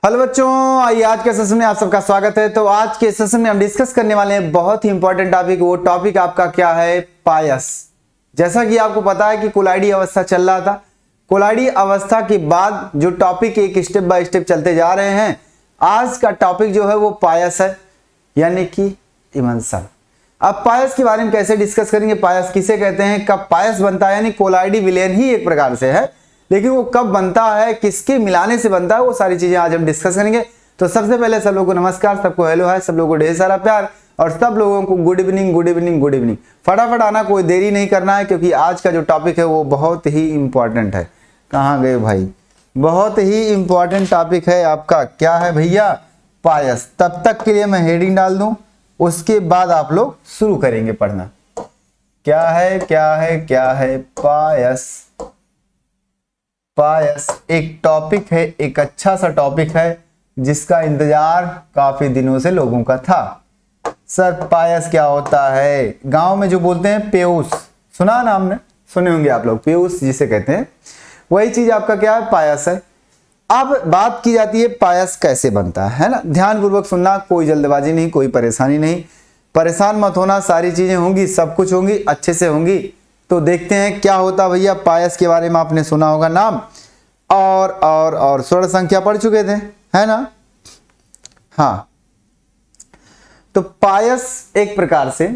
Hello बच्चों, आइए आज के सेशन में आप सबका स्वागत है। तो आज के सेशन में हम डिस्कस करने वाले हैं बहुत ही इंपॉर्टेंट टॉपिक। वो टॉपिक आपका क्या है? पायस। जैसा कि आपको पता है कि कोलाइडी अवस्था चल रहा था। कोलाइडी अवस्था के बाद जो टॉपिक एक स्टेप बाय स्टेप चलते जा रहे हैं, आज का टॉपिक जो है वो पायस है, यानी कि इमल्सन। अब पायस के बारे में कैसे डिस्कस करेंगे, पायस किसे कहते हैं, कब पायस बनता है, यानी कोलाइडी विलेन ही एक प्रकार से है, लेकिन वो कब बनता है, किसके मिलाने से बनता है, वो सारी चीजें आज हम डिस्कस करेंगे। तो सबसे पहले सब लोगों को नमस्कार, सबको हेलो है, सब लोगों को ढेर सारा प्यार और सब लोगों को good evening good evening good evening. फटाफट आना, कोई देरी नहीं करना है, क्योंकि आज का जो टॉपिक है वो बहुत ही इंपॉर्टेंट है। कहाँ गए भाई? बहुत ही इंपॉर्टेंट टॉपिक है आपका। क्या है भैया? पायस। तब तक के लिए मैं हेडिंग डाल दूं, उसके बाद आप लोग शुरू करेंगे पढ़ना। क्या है क्या है क्या है? पायस। पायस एक टॉपिक है, एक अच्छा सा टॉपिक है जिसका इंतजार काफी दिनों से लोगों का था। सर पायस क्या होता है? गांव में जो बोलते हैं पेयूस, सुना नाम ने, सुने होंगे आप लोग, पेयूस जिसे कहते हैं, वही चीज आपका क्या है? पायस है। अब बात की जाती है पायस कैसे बनता है ना। ध्यानपूर्वक सुनना, कोई जल्दबाजी नहीं, कोई परेशानी नहीं, परेशान मत होना, सारी चीजें होंगी, सब कुछ होंगी, अच्छे से होंगी। तो देखते हैं क्या होता भैया। पायस के बारे में आपने सुना होगा नाम, और स्वर्ण संख्या पढ़ चुके थे, है ना? हाँ, तो पायस एक प्रकार से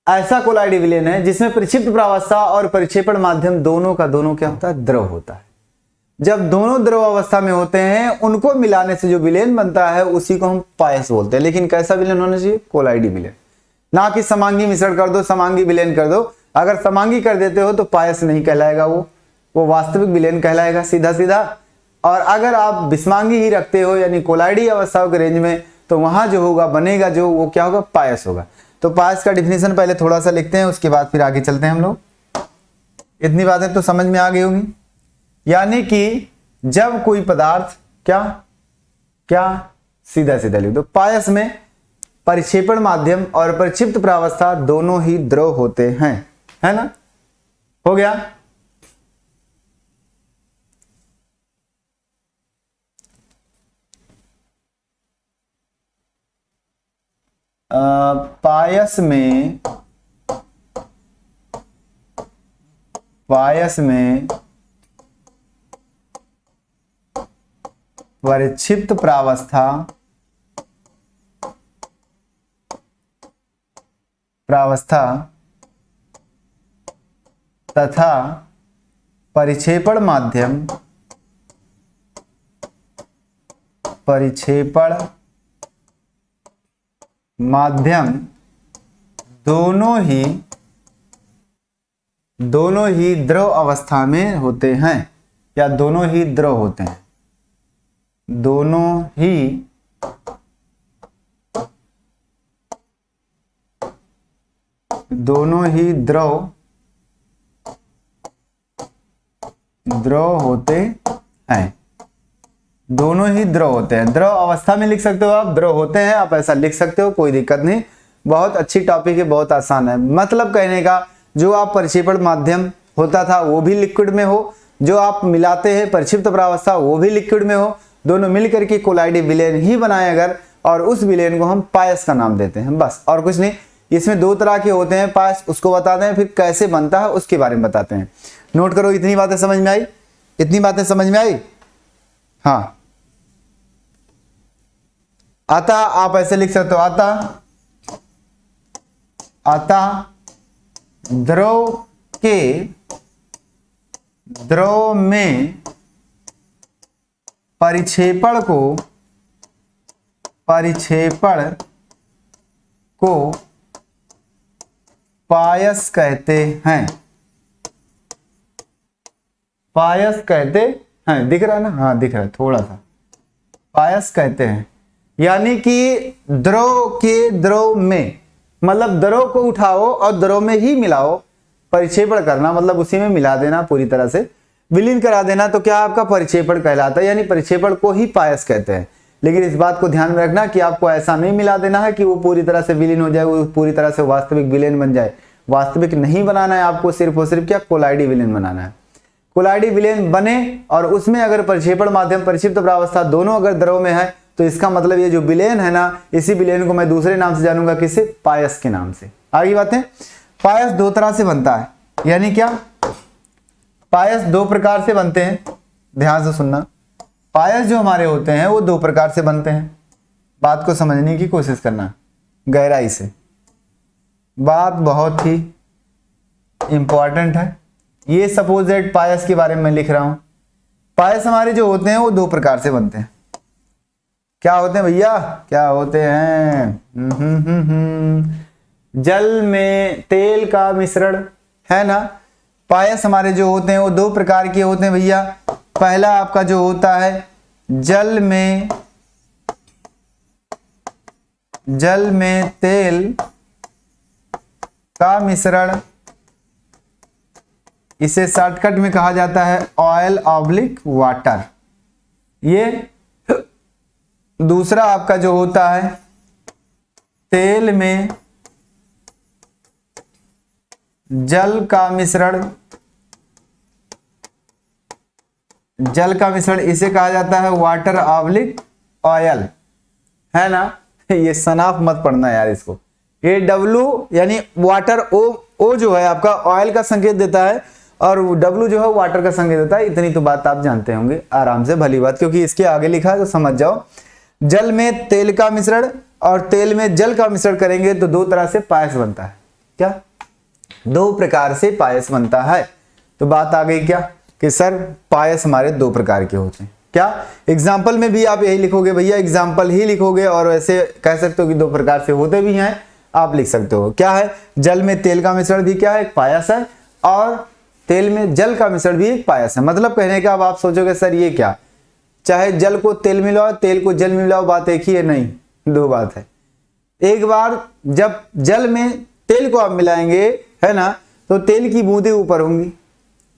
ऐसा कोलाइडी विलेन है जिसमें परिक्षिप्त प्रावस्था और परिक्षेपण माध्यम दोनों का दोनों क्या होता है? द्रव होता है। जब दोनों द्रव अवस्था में होते हैं, उनको मिलाने से जो विलेन बनता है उसी को हम पायस बोलते हैं। लेकिन कैसा विलेन होना चाहिए? कोलाइडी विलेन, ना कि समांगी मिश्रण कर दो, समांगी विलेन कर दो। अगर समांगी कर देते हो तो पायस नहीं कहलाएगा, वो वास्तविक विलेन कहलाएगा सीधा सीधा। और अगर आप विषमांगी ही रखते हो, यानी कोलाइडी अवस्थाओं के रेंज में, तो वहां जो होगा बनेगा जो, वो क्या होगा? पायस होगा। तो पायस का डिफिनेशन पहले थोड़ा सा लिखते हैं, उसके बाद फिर आगे चलते हैं हम लोग। इतनी बातें तो समझ में आ गई होंगी। यानी कि जब कोई पदार्थ क्या सीधा सीधा लिख दो। पायस में परिक्षेपण माध्यम और परिक्षिप्त प्रावस्था दोनों ही द्रव होते हैं, है ना? हो गया। पायस में परिक्षिप्त प्रावस्था तथा परिक्षेपण माध्यम दोनों ही द्रव अवस्था में होते हैं, या दोनों ही द्रव होते हैं। दोनों ही द्रव होते हैं। दोनों ही द्रव होते हैं। द्रव अवस्था में लिख सकते हो आप, द्रव होते हैं, आप ऐसा लिख सकते हो, कोई दिक्कत नहीं। बहुत अच्छी टॉपिक है, बहुत आसान है। मतलब कहने का, जो आप परिक्षेपण माध्यम होता था वो भी लिक्विड में हो, जो आप मिलाते हैं परिक्षिप्त प्रावस्था वो भी लिक्विड में हो, दोनों मिलकर के कोलाइडी विलेन ही बनाए अगर, और उस विलेन को हम पायस का नाम देते हैं, बस और कुछ नहीं। इसमें दो तरह के होते हैं पायस, उसको बताते हैं, फिर कैसे बनता है उसके बारे में बताते हैं। नोट करो। इतनी बातें समझ में आई? इतनी बातें समझ में आई? हाँ, आता आप ऐसे लिख सकते हो, आता द्रव में परिक्षेपण को पायस कहते हैं। पायस कहते हैं, दिख रहा है ना? हाँ दिख रहा है, थोड़ा सा। पायस कहते हैं, यानी कि द्रव में, मतलब द्रव को उठाओ और द्रव में ही मिलाओ। परिक्षेपण करना मतलब उसी में मिला देना, पूरी तरह से विलीन करा देना, तो क्या आपका परिक्षेपण कहलाता है, यानी परिक्षेपण को ही पायस कहते हैं। लेकिन इस बात को ध्यान में रखना कि आपको ऐसा नहीं मिला देना है कि वो पूरी तरह से विलीन हो जाए, वो पूरी तरह से वास्तविक विलेन बन जाए। वास्तविक नहीं बनाना है आपको, सिर्फ और सिर्फ क्या? कोलाइडी विलेन बनाना है। कोलाइडी विलेन बने और उसमें अगर परिक्षेपण माध्यम परिक्षिप्त प्रावस्था दोनों अगर द्रव में है तो इसका मतलब ये जो विलेन है ना, इसी विलेन को मैं दूसरे नाम से जानूंगा, किसे? पायस के नाम से। आगे बातें। पायस दो तरह से बनता है, यानी क्या? पायस दो प्रकार से बनते हैं, ध्यान से सुनना। पायस जो हमारे होते हैं वो दो प्रकार से बनते हैं। बात को समझने की कोशिश करना गहराई से, बात बहुत ही इंपॉर्टेंट है। ये सपोजिट पायस के बारे में लिख रहा हूं। पायस हमारे जो होते हैं वो दो प्रकार से बनते हैं। क्या होते हैं भैया? क्या होते हैं? जल में तेल का मिश्रण, है ना। पायस हमारे जो होते हैं वो दो प्रकार के होते हैं भैया। पहला आपका जो होता है जल में तेल का मिश्रण, इसे शॉर्टकट में कहा जाता है ऑयल ऑब्लिक वाटर। ये दूसरा आपका जो होता है तेल में जल का मिश्रण, इसे कहा जाता है वाटर ऑब्लिक ऑयल, है ना। ये सनाफ मत पढ़ना यार इसको। ये डब्लू यानी वाटर, ओ जो है आपका ऑयल का संकेत देता है और डब्लू जो है वाटर का संकेत देता है। इतनी तो बात आप जानते होंगे आराम से, भली बात, क्योंकि इसके आगे लिखा है तो समझ जाओ। जल में तेल का मिश्रण और तेल में जल का मिश्रण करेंगे तो दो तरह से पायस बनता है। क्या? दो प्रकार से पायस बनता है। तो बात आ गई क्या कि सर पायस हमारे दो प्रकार के होते हैं। क्या? एग्जाम्पल में भी आप यही लिखोगे भैया, एग्जाम्पल ही लिखोगे और वैसे कह सकते हो कि दो प्रकार से होते भी हैं, आप लिख सकते हो। क्या है? जल में तेल का मिश्रण भी क्या है? एक पायस है, और तेल में जल का मिश्रण भी एक पायस है। मतलब कहने का अब आप सोचोगे सर ये क्या, चाहे जल को तेल मिलाओ, तेल को जल मिलाओ, बात एक ही है? नहीं, दो बात है। एक बार जब जल में तेल को आप मिलाएंगे, है ना, तो तेल की बूंदें ऊपर होंगी,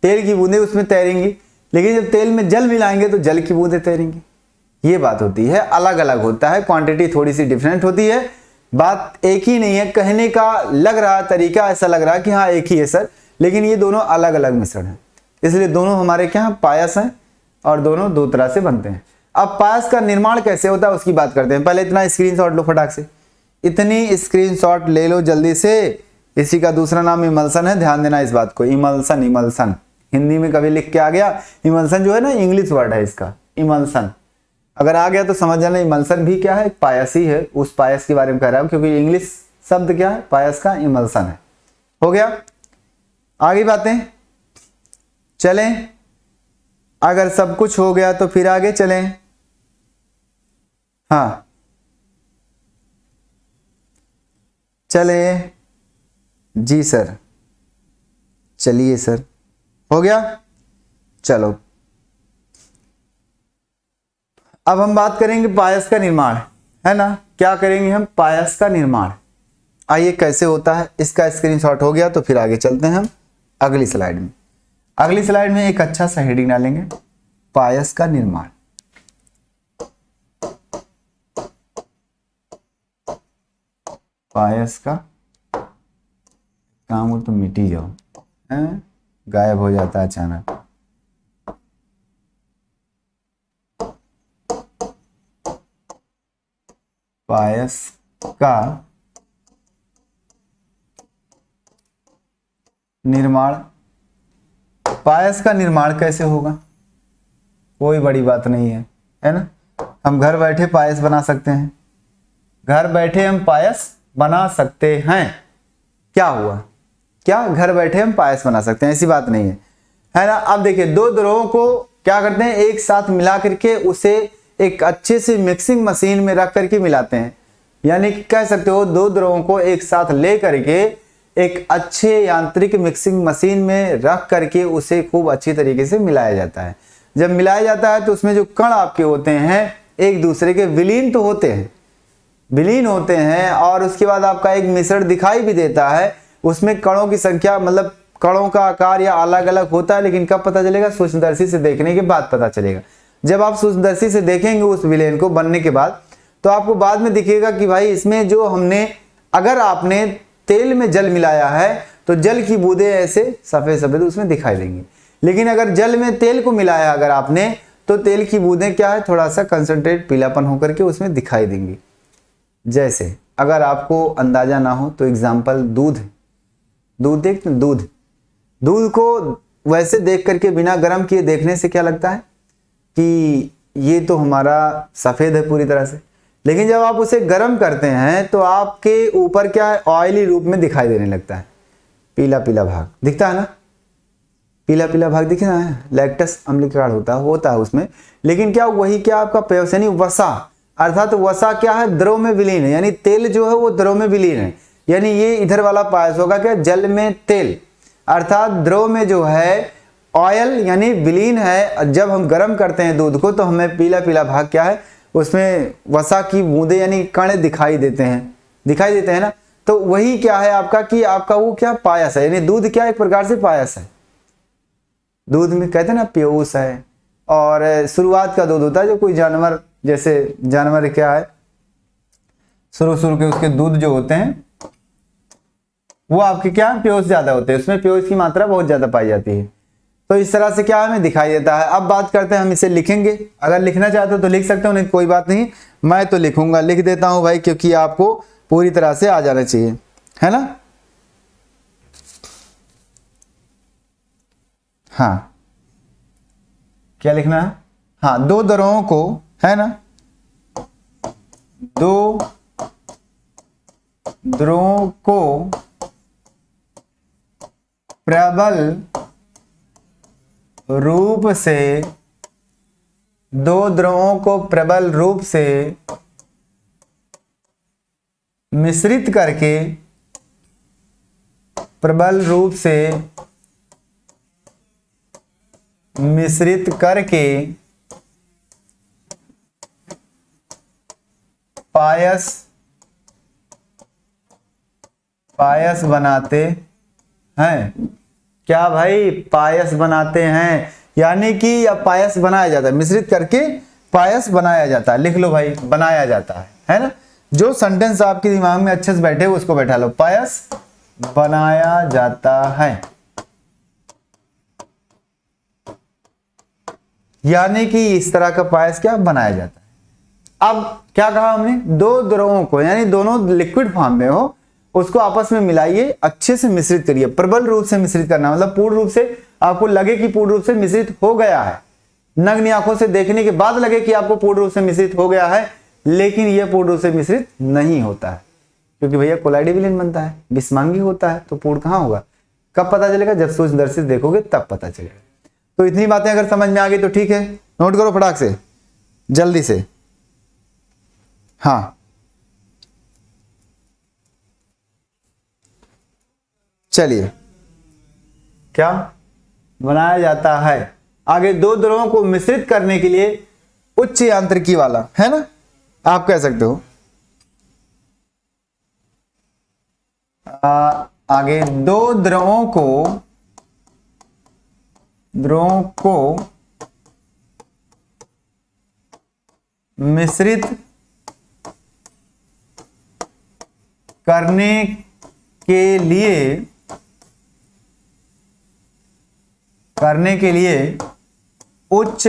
तेल की बूंदें उसमें तैरेंगी, लेकिन जब तेल में जल मिलाएंगे तो जल की बूंदें तैरेंगी। ये बात होती है, अलग अलग होता है, क्वांटिटी थोड़ी सी डिफरेंट होती है, बात एक ही नहीं है। कहने का लग रहा तरीका ऐसा लग रहा है कि हाँ एक ही है सर, लेकिन ये दोनों अलग अलग मिश्रण हैं। इसलिए दोनों हमारे क्या पायस हैं और दोनों दो तरह से बनते हैं। अब पायस का निर्माण कैसे होता है उसकी बात करते हैं। पहले इतना स्क्रीनशॉट लो फटाक से, इतनी स्क्रीनशॉट ले लो जल्दी से। इसी का दूसरा नाम इमल्सन है, ध्यान देना इस बात को। इमल्सन, इमल्सन हिंदी में कभी लिख के आ गया, इमल्सन जो है ना इंग्लिश वर्ड है इसका, इमल्सन अगर आ गया तो समझ जाना इमल्सन भी क्या है, पायस ही है। उस पायस के बारे में कह रहा हूं क्योंकि इंग्लिश शब्द क्या है पायस का, इमल्सन है। हो गया, आगे बातें चलें। अगर सब कुछ हो गया तो फिर आगे चलें। हाँ चले जी सर, चलिए सर, हो गया। चलो अब हम बात करेंगे पायस का निर्माण, है ना। क्या करेंगे हम? पायस का निर्माण। आइए कैसे होता है, इसका स्क्रीनशॉट हो गया तो फिर आगे चलते हैं हम अगली स्लाइड में। अगली स्लाइड में एक अच्छा सा हेडिंग डालेंगे, पायस का निर्माण। पायस का काम हो तो मिट ही जाओ, हैं? गायब हो जाता है अचानक। पायस का निर्माण। पायस का निर्माण कैसे होगा? कोई बड़ी बात नहीं है, है ना। हम घर बैठे पायस बना सकते हैं, घर बैठे हम पायस बना सकते हैं। क्या हुआ? क्या घर बैठे हम पायस बना सकते हैं, ऐसी बात नहीं है ना। अब देखिए, दो द्रवों को क्या करते हैं, एक साथ मिला करके उसे एक अच्छे से मिक्सिंग मशीन में रख करके मिलाते हैं। यानी कि कह सकते हो दो द्रवों को एक साथ ले करके एक अच्छे यांत्रिक मिक्सिंग मशीन में रख करके उसे खूब अच्छी तरीके से मिलाया जाता है। जब मिलाया जाता है तो उसमें जो कण आपके होते हैं एक दूसरे के विलीन तो होते हैं, विलीन होते हैं, और उसके बाद आपका एक मिश्रण दिखाई भी देता है। उसमें कणों की संख्या मतलब कणों का आकार या अलग अलग होता है, लेकिन कब पता चलेगा? सूक्ष्मदर्शी से देखने के बाद पता चलेगा। जब आप सूक्ष्मदर्शी से देखेंगे उस विलेन को बनने के बाद, तो आपको बाद में दिखेगा कि भाई इसमें जो हमने, अगर आपने तेल में जल मिलाया है तो जल की बूंदें ऐसे सफेद सफेद उसमें दिखाई देंगी। लेकिन अगर जल में तेल को मिलाया अगर आपने, तो तेल की बूंदें क्या है, थोड़ा सा कंसंट्रेट पीलापन होकर के उसमें दिखाई देंगी। जैसे अगर आपको अंदाजा ना हो तो एग्जाम्पल दूध, दूध देखते हैं, दूध, दूध को वैसे देख करके बिना गर्म किए देखने से क्या लगता है कि ये तो हमारा सफेद है पूरी तरह से, लेकिन जब आप उसे गर्म करते हैं तो आपके ऊपर क्या है, ऑयली रूप में दिखाई देने लगता है, पीला पीला भाग दिखता है ना, पीला पीला भाग दिख रहा है, लैक्टस अम्ल का होता है उसमें। लेकिन क्या वही क्या आपका पेय यानी वसा, अर्थात वसा क्या है, द्रव में विलीन है, यानी तेल जो है वो द्रव में विलीन है, यानी ये इधर वाला पायस होगा क्या, जल में तेल, अर्थात द्रव में जो है ऑयल यानी विलीन है। जब हम गर्म करते हैं दूध को तो हमें पीला पीला भाग क्या है, उसमें वसा की बूंदे यानी कण दिखाई देते हैं ना। तो वही क्या है आपका कि आपका वो क्या पायस है, यानी दूध क्या एक प्रकार से पायस है। दूध में कहते हैं ना पीयूष है, और शुरुआत का दूध होता है, जो कोई जानवर, जैसे जानवर क्या है शुरू के उसके दूध जो होते हैं वो आपके क्या पीयूष ज्यादा होते हैं, उसमें पीयूष की मात्रा बहुत ज्यादा पाई जाती है। तो इस तरह से क्या हमें दिखाई देता है। अब बात करते हैं हम इसे लिखेंगे, अगर लिखना चाहते हो तो लिख सकते हो, नहीं कोई बात नहीं, मैं तो लिखूंगा, लिख देता हूं भाई, क्योंकि आपको पूरी तरह से आ जाना चाहिए, है ना। हाँ क्या लिखना है, हाँ दो द्रवों को, है ना, दो द्रवों को प्रबल रूप से, दो द्रवों को प्रबल रूप से मिश्रित करके, प्रबल रूप से मिश्रित करके पायस बनाते हैं। क्या भाई, पायस बनाते हैं, यानी कि अब पायस बनाया जाता है, मिश्रित करके पायस बनाया जाता है। लिख लो भाई, बनाया जाता है ना। जो सेंटेंस आपके दिमाग में अच्छे से बैठे उसको बैठा लो, पायस बनाया जाता है, यानी कि इस तरह का पायस क्या बनाया जाता है। अब क्या कहा हमने, दो द्रवों को, यानी दोनों लिक्विड फॉर्म में हो, उसको आपस में मिलाइए, अच्छे से मिश्रित करिए। प्रबल रूप से मिश्रित करना मतलब पूर्ण रूप से आपको लगे कि पूर्ण रूप से मिश्रित हो गया है, नग्न आंखों से देखने के बाद लगे कि आपको पूर्ण रूप से मिश्रित हो गया है, लेकिन यह पूर्ण रूप से मिश्रित नहीं होता है, क्योंकि भैया कोलाइडी विलीन बनता है, विषमांगी होता है, तो पूर्ण कहां होगा, कब पता चलेगा, जब सूक्ष्मदर्शी देखोगे तब पता चलेगा। तो इतनी बातें अगर समझ में आ गई तो ठीक है, नोट करो फटाक से, जल्दी से। हाँ चलिए, क्या बनाया जाता है आगे, दो द्रवों को मिश्रित करने के लिए उच्च यांत्रिकी वाला, है ना, आप कह सकते हो। आगे दो द्रवों को मिश्रित करने के लिए उच्च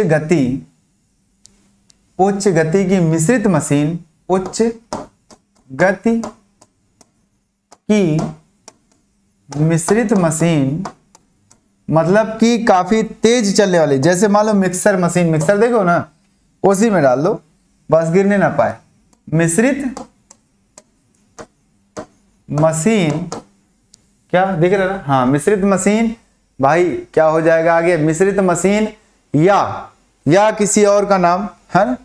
गति की मिश्रित मशीन, उच्च गति की मिश्रित मशीन मतलब कि काफी तेज चलने वाली, जैसे मान लो मिक्सर मशीन, मिक्सर देखो ना, उसी में डाल दो बस गिरने ना पाए। मिश्रित मशीन, क्या दिख रहा है ना, हाँ मिश्रित मशीन भाई, क्या हो जाएगा आगे, मिश्रित मशीन या किसी और का नाम है ना,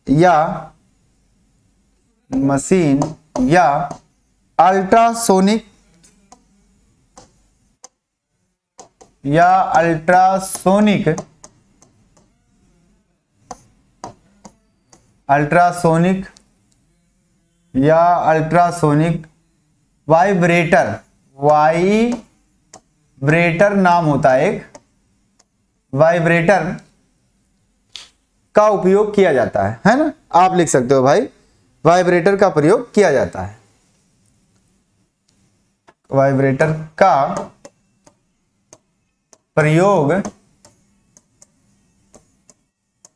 या मशीन या अल्ट्रासोनिक अल्ट्रासोनिक वाइब्रेटर नाम होता है एक, वाइब्रेटर का उपयोग किया जाता है ना, आप लिख सकते हो भाई, वाइब्रेटर का प्रयोग किया जाता है, वाइब्रेटर का प्रयोग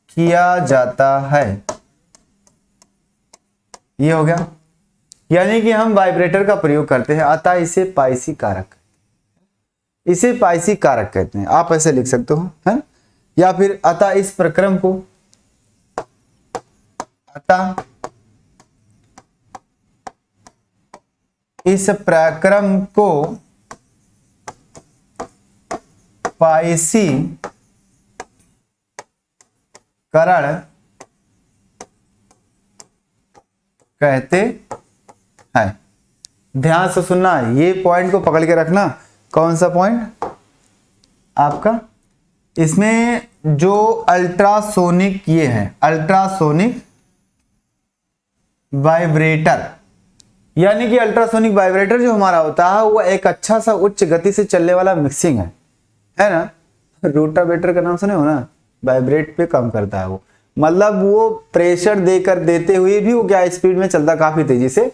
किया जाता है। ये हो गया, यानी कि हम वाइब्रेटर का प्रयोग करते हैं, अतः इसे पाइसी कारक, इसे पाइसी कारक कहते हैं। आप ऐसे लिख सकते हो, है ना? या फिर अतः इस प्रक्रम को, अतः इस प्रक्रम को पाइसी करण कहते हैं। ध्यान से सुनना, ये पॉइंट को पकड़ के रखना। कौन सा पॉइंट आपका? इसमें जो अल्ट्रासोनिक, ये है अल्ट्रासोनिक वाइब्रेटर, यानी कि अल्ट्रासोनिक वाइब्रेटर जो हमारा होता है वो एक अच्छा सा उच्च गति से चलने वाला मिक्सिंग है ना? रोटावेटर का नाम सुने हो ना? वाइब्रेट पे काम करता है वो, मतलब वो प्रेशर देकर देते हुए भी वो क्या स्पीड में चलता, काफी तेजी से।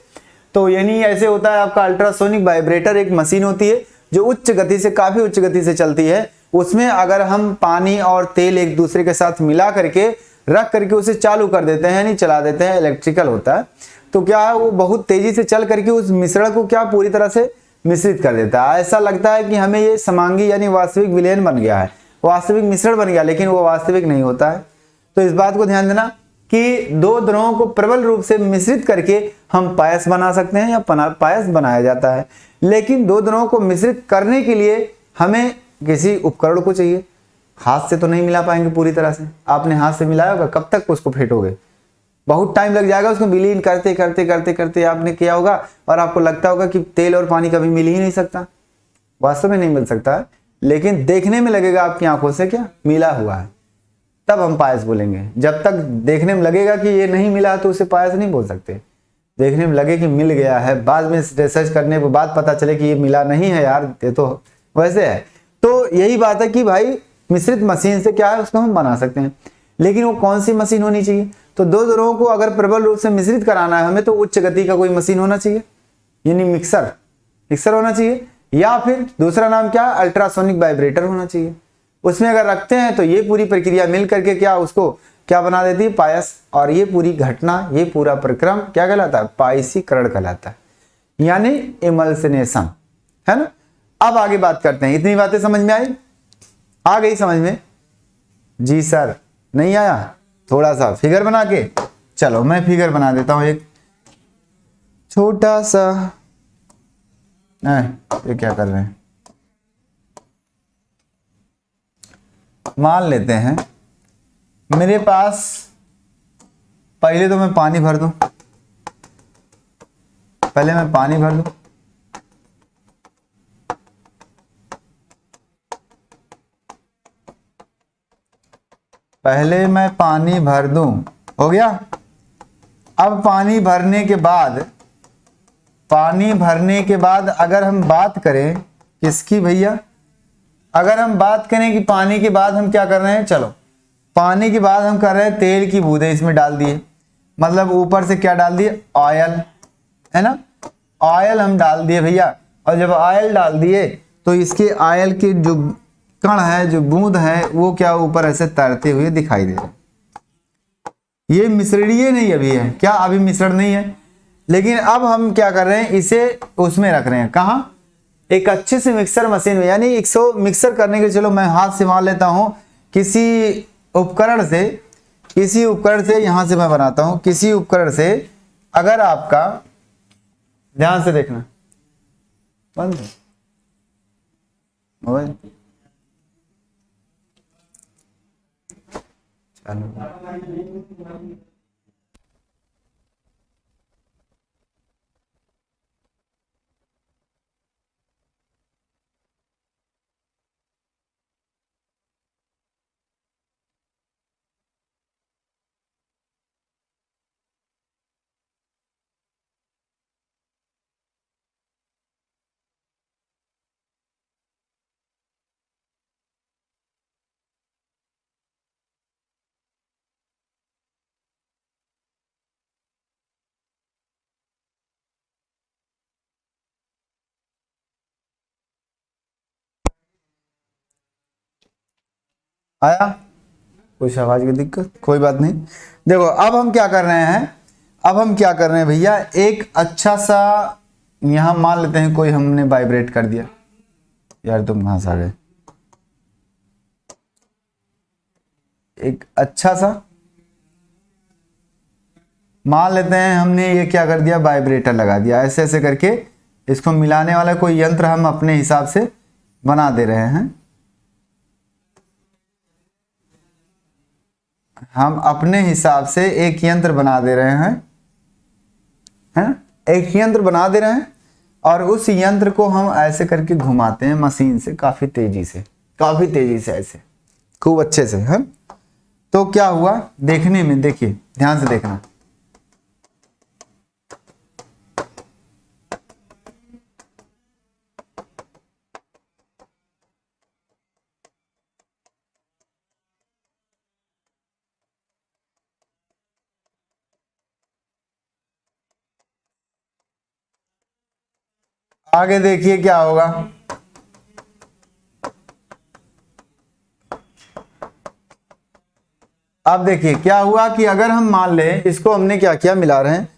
तो यानी ऐसे होता है आपका अल्ट्रासोनिक वाइब्रेटर, एक मशीन होती है जो उच्च गति से, काफी उच्च गति से चलती है। उसमें अगर हम पानी और तेल एक दूसरे के साथ मिला करके रख करके उसे चालू कर देते हैं, यानी चला देते हैं, इलेक्ट्रिकल होता है, तो क्या है वो बहुत तेजी से चल करके उस मिश्रण को क्या पूरी तरह से मिश्रित कर देता है। ऐसा लगता है कि हमें ये समांगी यानी वास्तविक विलयन बन गया है, वास्तविक मिश्रण बन गया, लेकिन वो वास्तविक नहीं होता है। तो इस बात को ध्यान देना कि दो द्रवों को प्रबल रूप से मिश्रित करके हम पायस बना सकते हैं या पायस बनाया जाता है। लेकिन दो द्रवों को मिश्रित करने के लिए हमें किसी उपकरण को चाहिए। हाथ से तो नहीं मिला पाएंगे पूरी तरह से। आपने हाथ से मिलाया होगा, कब तक उसको फेंटोगे? बहुत टाइम लग जाएगा उसको विलीन करते करते करते करते आपने किया होगा, और आपको लगता होगा कि तेल और पानी कभी मिल ही नहीं सकता। वास्तव में नहीं मिल सकता है, लेकिन देखने में लगेगा आपकी आंखों से क्या मिला हुआ है, तब हम पायस बोलेंगे। जब तक देखने में लगेगा कि ये नहीं मिला तो उसे पायस नहीं बोल सकते। देखने में लगे कि मिल गया है, बाद में रिसर्च करने के बाद पता चले कि ये मिला नहीं है यार, ये तो वैसे है। तो यही बात है कि भाई मिश्रित मशीन से क्या है उसको हम बना सकते हैं, लेकिन वो कौन सी मशीन होनी चाहिए? तो दो द्रवों को अगर प्रबल रूप से मिश्रित कराना है हमें, तो उच्च गति का कोई मशीन होना चाहिए, यानी मिक्सर होना चाहिए, या फिर दूसरा नाम क्या, अल्ट्रासोनिक वाइब्रेटर होना चाहिए। उसमें अगर रखते हैं तो ये पूरी प्रक्रिया मिल करके क्या उसको क्या बना देती है, पायस। और ये पूरी घटना, ये पूरा प्रक्रम क्या कहलाता है, पायसीकरण कहलाता है, यानी इमल्सिनेशन, है ना? अब आगे बात करते हैं। इतनी बातें समझ में आई? आ गई समझ में? जी सर, नहीं आया? थोड़ा सा फिगर बना के, चलो मैं फिगर बना देता हूं एक छोटा सा। ये क्या कर रहे हैं? मान लेते हैं मेरे पास, पहले तो मैं पानी भर दूं, पहले मैं पानी भर दूं, पहले मैं पानी भर दूं, हो गया। अब पानी भरने के बाद अगर हम बात करें किसकी भैया, अगर हम बात करें कि पानी के बाद हम क्या कर रहे हैं, चलो पानी के बाद हम कर रहे हैं तेल की बूंदें इसमें डाल दिए, मतलब ऊपर से क्या डाल दिए, ऑयल, है ना? ऑयल हम डाल दिए भैया, और जब ऑयल डाल दिए तो इसके ऑयल के जो कण है, जो बूंद है, वो क्या ऊपर ऐसे तैरते हुए दिखाई दे रहे हैं। ये मिश्रणीय नहीं अभी है, क्या अभी मिश्रण नहीं है, लेकिन अब हम क्या कर रहे हैं, इसे उसमें रख रहे हैं, कहां, एक अच्छे से मिक्सर मशीन में, यानी 100 मिक्सर करने के, चलो मैं हाथ से मान लेता हूं, किसी उपकरण से यहां से मैं बनाता हूं, किसी उपकरण से अगर आपका, ध्यान से देखना, बंद है मोबाइल, चलो आया? कुछ आवाज की दिक्कत, कोई बात नहीं। देखो अब हम क्या कर रहे हैं, अब हम क्या कर रहे हैं भैया, एक अच्छा सा यहां मान लेते हैं कोई हमने वाइब्रेट कर दिया। यार तुम कहां से आ गए? एक अच्छा सा मान लेते हैं हमने ये क्या कर दिया, वाइब्रेटर लगा दिया। ऐसे ऐसे करके इसको मिलाने वाला कोई यंत्र हम अपने हिसाब से बना दे रहे हैं। हम अपने हिसाब से एक यंत्र बना दे रहे हैं, एक यंत्र बना दे रहे हैं और उस यंत्र को हम ऐसे करके घुमाते हैं मशीन से, काफी तेजी से ऐसे खूब अच्छे से है। तो क्या हुआ देखने में, देखिए ध्यान से देखना। आगे देखिए क्या होगा। अब देखिए क्या हुआ कि अगर हम मान लें इसको हमने क्या किया, मिला रहे हैं,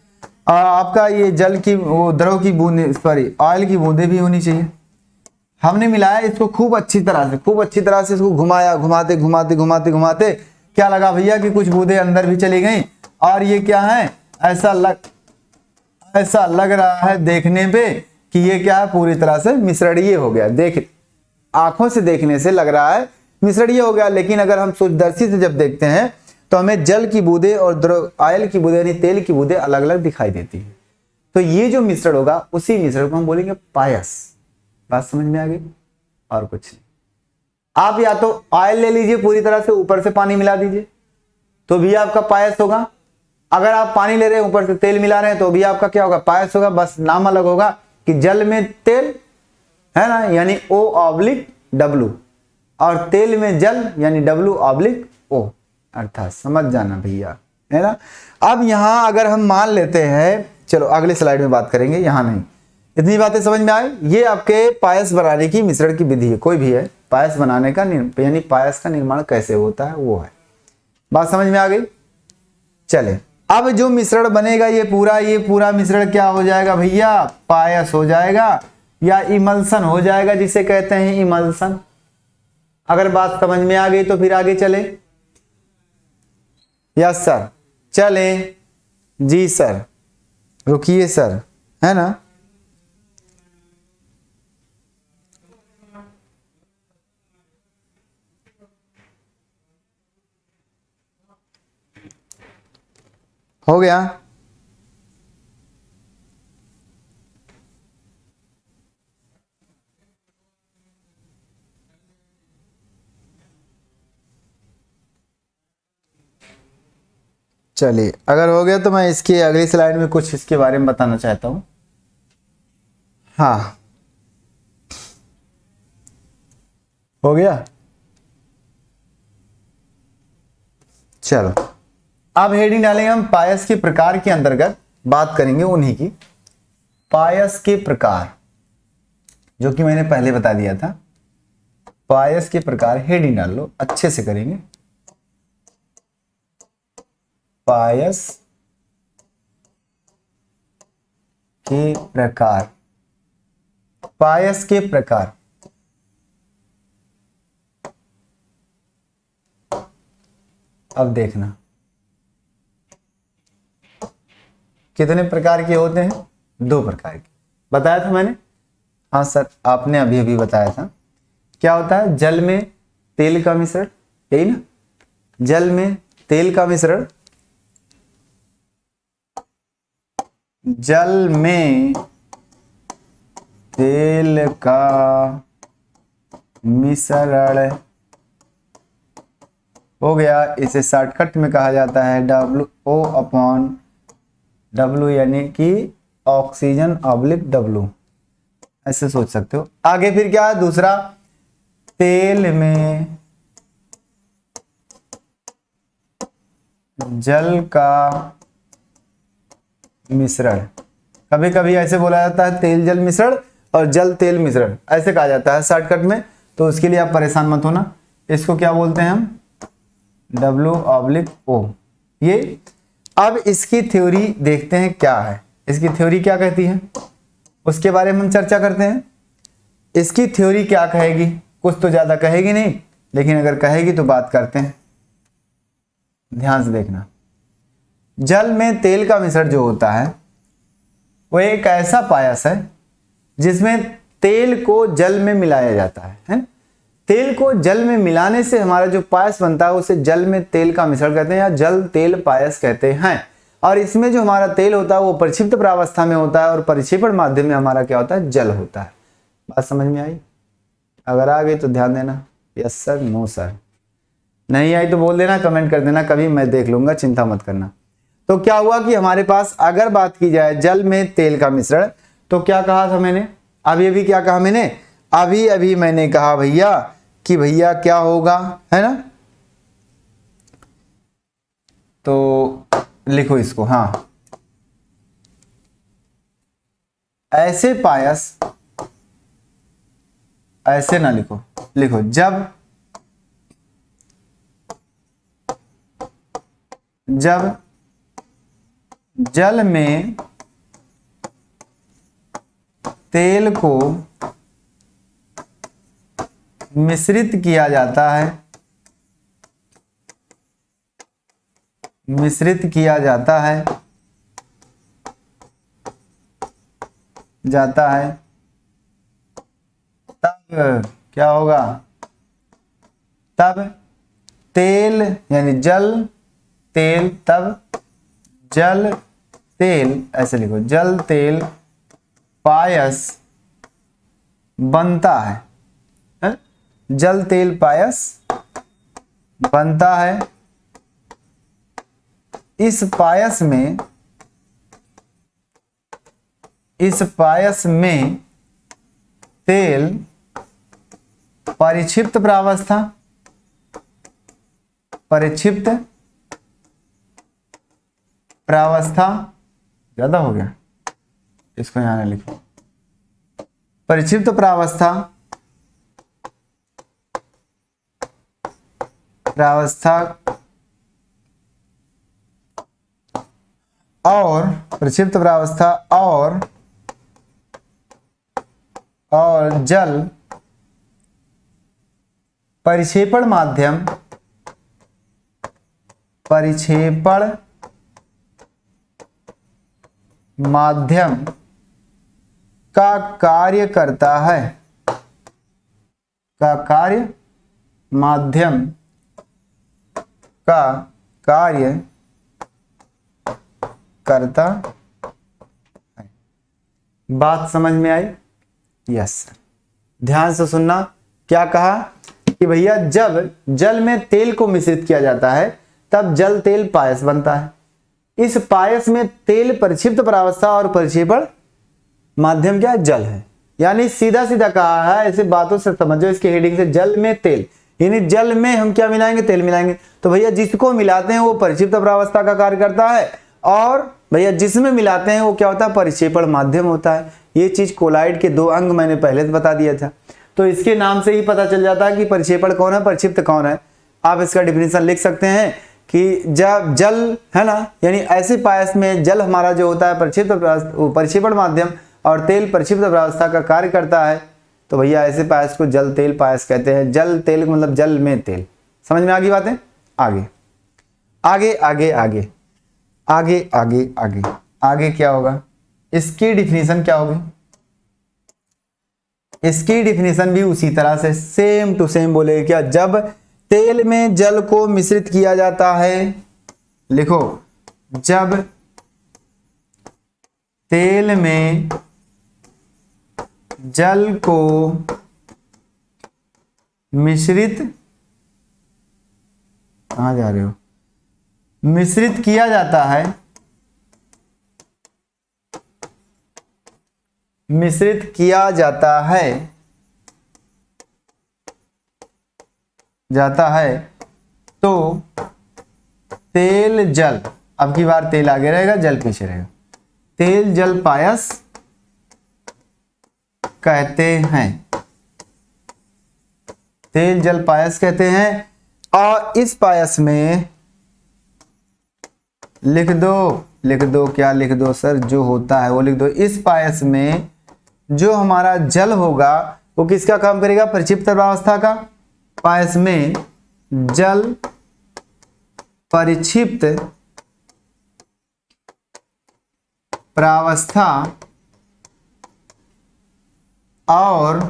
आपका ये जल की वो द्रव की बूंदे, सॉरी ऑयल की बूंदे भी होनी चाहिए। हमने मिलाया इसको खूब अच्छी तरह से इसको घुमाया, घुमाते घुमाते घुमाते घुमाते क्या लगा भैया कि कुछ बूंदे अंदर भी चली गई और ये क्या है, ऐसा लग रहा है देखने पे कि ये क्या है, पूरी तरह से मिश्रणीय हो गया। देख आंखों से देखने से लग रहा है मिश्रणीय हो गया, लेकिन अगर हम सूक्ष्मदर्शी से जब देखते हैं तो हमें जल की बूंदें और द्रव ऑयल की बूंदें यानी तेल की बूंदें अलग अलग दिखाई देती है। तो ये जो मिश्रण होगा उसी मिश्रण को हम बोलेंगे पायस। बात समझ में आ गई? और कुछ नहीं। आप या तो ऑयल ले लीजिए पूरी तरह से, ऊपर से पानी मिला दीजिए तो भी आपका पायस होगा। अगर आप पानी ले रहे हैं ऊपर से तेल मिला रहे हैं तो भी आपका क्या होगा, पायस होगा। बस नाम अलग होगा कि जल में तेल है ना, यानी O/W, और तेल में जल यानी W/O, अर्थात समझ जाना भैया, है ना। अब यहां अगर हम मान लेते हैं, चलो अगले स्लाइड में बात करेंगे, यहां नहीं, इतनी बातें समझ में आए। ये आपके पायस बनाने की मिश्रण की विधि है, कोई भी है पायस बनाने का, यानी पायस का निर्माण कैसे होता है वो है। बात समझ में आ गई? चले अब जो मिश्रण बनेगा ये पूरा मिश्रण क्या हो जाएगा भैया, पायस हो जाएगा या इमल्सन हो जाएगा, जिसे कहते हैं इमल्सन। अगर बात समझ में आ गई तो फिर आगे चले। यस सर, चले जी सर, रुकिए सर, है ना। हो गया? चलिए अगर हो गया तो मैं इसकी अगली स्लाइड में कुछ इसके बारे में बताना चाहता हूं। हाँ हो गया। चलो अब हेडिंग डालेंगे हम, पायस के प्रकार के अंतर्गत बात करेंगे उन्हीं की। पायस के प्रकार जो कि मैंने पहले बता दिया था, पायस के प्रकार, हेडिंग डाल लो, अच्छे से करेंगे। पायस के प्रकार, पायस के प्रकार। अब देखना कितने प्रकार के होते हैं, 2 प्रकार के बताया था मैंने। हाँ सर आपने अभी अभी बताया था। क्या होता है, जल में तेल का मिश्रण, यही ना, जल में तेल का मिश्रण, जल में तेल का मिश्रण हो गया। इसे शॉर्टकट में कहा जाता है WO/W, यानी कि ऑक्सीजन/W, ऐसे सोच सकते हो। आगे फिर क्या है दूसरा, तेल में जल का मिश्रण, कभी कभी ऐसे बोला जाता है तेल जल मिश्रण और जल तेल मिश्रण, ऐसे कहा जाता है शॉर्टकट में। तो उसके लिए आप परेशान मत होना, इसको क्या बोलते हैं हम, W/O। ये अब इसकी थ्योरी देखते हैं क्या है, इसकी थ्योरी क्या कहती है उसके बारे में हम चर्चा करते हैं। इसकी थ्योरी क्या कहेगी, कुछ तो ज्यादा कहेगी नहीं, लेकिन अगर कहेगी तो बात करते हैं। ध्यान से देखना, जल में तेल का मिश्रण जो होता है वो एक ऐसा पायस है जिसमें तेल को जल में मिलाया जाता है? तेल को जल में मिलाने से हमारा जो पायस बनता है उसे जल में तेल का मिश्रण कहते हैं या जल तेल पायस कहते हैं। और इसमें जो हमारा तेल होता है वो परिक्षिप्त प्रावस्था में होता है और परिक्षेपण माध्यम में हमारा क्या होता है, जल होता है। बात समझ में आई? अगर आ गई तो ध्यान देना, यस सर, नो सर। नहीं आई तो बोल देना, कमेंट कर देना, कभी मैं देख लूंगा, चिंता मत करना। तो क्या हुआ कि हमारे पास अगर बात की जाए जल में तेल का मिश्रण, तो क्या कहा था मैंने, अभी क्या कहा मैंने, अभी मैंने कहा भैया कि भैया क्या होगा, है ना। तो लिखो इसको, हाँ, ऐसे पायस, ऐसे ना लिखो, लिखो जब जल में तेल को मिश्रित किया जाता है, तब क्या होगा, तब तेल यानी जल तेल, तब जल तेल, ऐसे लिखो, जल तेल पायस बनता है, जल तेल पायस बनता है। इस पायस में तेल परिक्षिप्त प्रावस्था ज्यादा हो गया, इसको यहां लिखो, परिक्षिप्त प्रावस्था और परिक्षिप्त प्रावस्था और जल परिक्षेपण माध्यम का कार्य करता है, माध्यम का कार्य करता है। बात समझ में आई? Yes sir. ध्यान से सुनना, क्या कहा कि भैया जब जल में तेल को मिश्रित किया जाता है तब जल तेल पायस बनता है। इस पायस में तेल परिक्षिप्त प्रावस्था और परिक्षेपण माध्यम क्या है, जल है। यानी सीधा कहा है, ऐसे बातों से समझो, इसके हेडिंग से, जल में तेल, यानी जल में हम क्या मिलाएंगे, तेल मिलाएंगे। तो भैया जिसको मिलाते हैं वो परिक्षिप्त प्रावस्था का कार्य करता है, और भैया जिसमें मिलाते हैं वो क्या होता है, परिक्षेपण माध्यम होता है। ये चीज कोलाइड के 2 अंग मैंने पहले से बता दिया था, तो इसके नाम से ही पता चल जाता है कि परिक्षेपण कौन है, परिक्षिप्त कौन है। आप इसका डिफिनेशन लिख सकते हैं कि जब जल है ना, यानी ऐसे पायस में जल हमारा जो होता है परिक्षेपण माध्यम और तेल परिक्षिप्त प्रावस्था का कार्य करता है, तो भैया ऐसे पायस को जल तेल पायस कहते हैं। जल तेल मतलब जल में तेल। समझ में आ गई बातें? आगे आगे आगे आगे आगे आगे आगे आगे क्या होगा, इसकी डिफिनीशन क्या होगी? इसकी डिफिनीशन भी उसी तरह से सेम टू सेम बोलेगी। क्या? जब तेल में जल को मिश्रित किया जाता है, लिखो, जब तेल में जल को मिश्रित, कहां जा रहे हो, मिश्रित किया जाता है, मिश्रित किया जाता है तो तेल जल, अब की बार तेल आगे रहेगा जल पीछे रहेगा, तेल जल पायस कहते हैं। तेल जल पायस कहते हैं। और इस पायस में लिख दो क्या लिख दो सर, जो होता है वो लिख दो। इस पायस में जो हमारा जल होगा वो किसका काम करेगा, परिक्षिप्त प्रावस्था का। पायस में जल परिक्षिप्त प्रावस्था और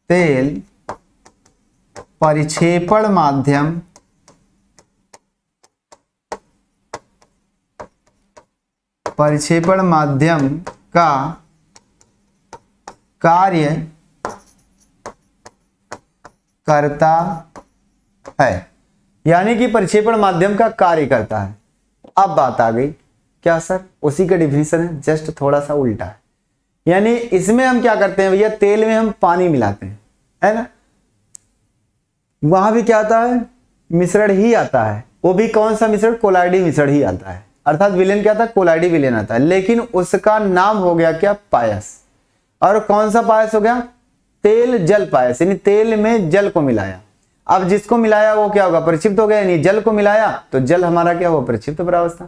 तेल परिक्षेपण माध्यम का कार्य करता है, यानी कि परिक्षेपण माध्यम का कार्य करता है। अब बात आ गई, क्या सर उसी का डिफिनीशन है, जस्ट थोड़ा सा उल्टा है। यानी इसमें हम क्या करते हैं भैया, तेल में हम पानी मिलाते हैं, है ना। वहां भी क्या आता है, मिश्रण ही आता है। वो भी कौन सा मिश्रण, कोलाइडी मिश्रण ही आता है, अर्थात विलेन क्या था, कोलाइडी विलेन आता है। लेकिन उसका नाम हो गया क्या, पायस। और कौन सा पायस हो गया, तेल जल पायस, यानी तेल में जल को मिलाया। अब जिसको मिलाया वो क्या होगा, परिक्षिप्त हो गया, यानी जल को मिलाया तो जल हमारा क्या हुआ, परिक्षिप्त प्रावस्था।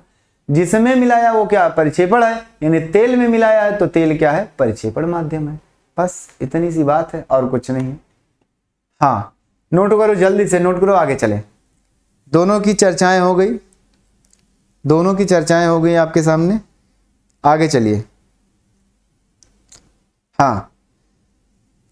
जिसमें मिलाया वो क्या, परिक्षेपण है, यानी तेल में मिलाया है तो तेल क्या है, परिक्षेपण माध्यम है। बस इतनी सी बात है और कुछ नहीं है। हाँ नोट करो, जल्दी से नोट करो, आगे चले। दोनों की चर्चाएं हो गई, दोनों की चर्चाएं हो गई आपके सामने, आगे चलिए। हाँ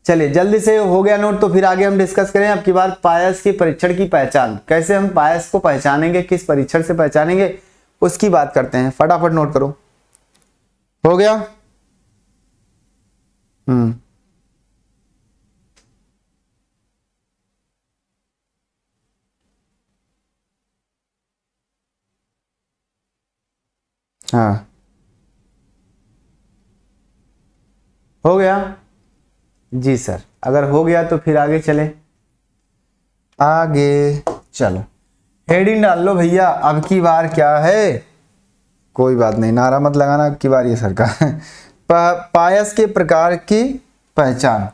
चलिए जल्दी से, हो गया नोट तो फिर आगे हम डिस्कस करें। अब की बार पायस के परीक्षण की पहचान, कैसे हम पायस को पहचानेंगे, किस परीक्षण से पहचानेंगे, उसकी बात करते हैं। फटाफट नोट करो, हो गया। हाँ हो गया जी सर, अगर हो गया तो फिर आगे चले, आगे चलो। हेडिंग डाल लो भैया, अब की बार क्या है, कोई बात नहीं, नारा मत लगाना, अब की बार ये सर का पायस के प्रकार की पहचान,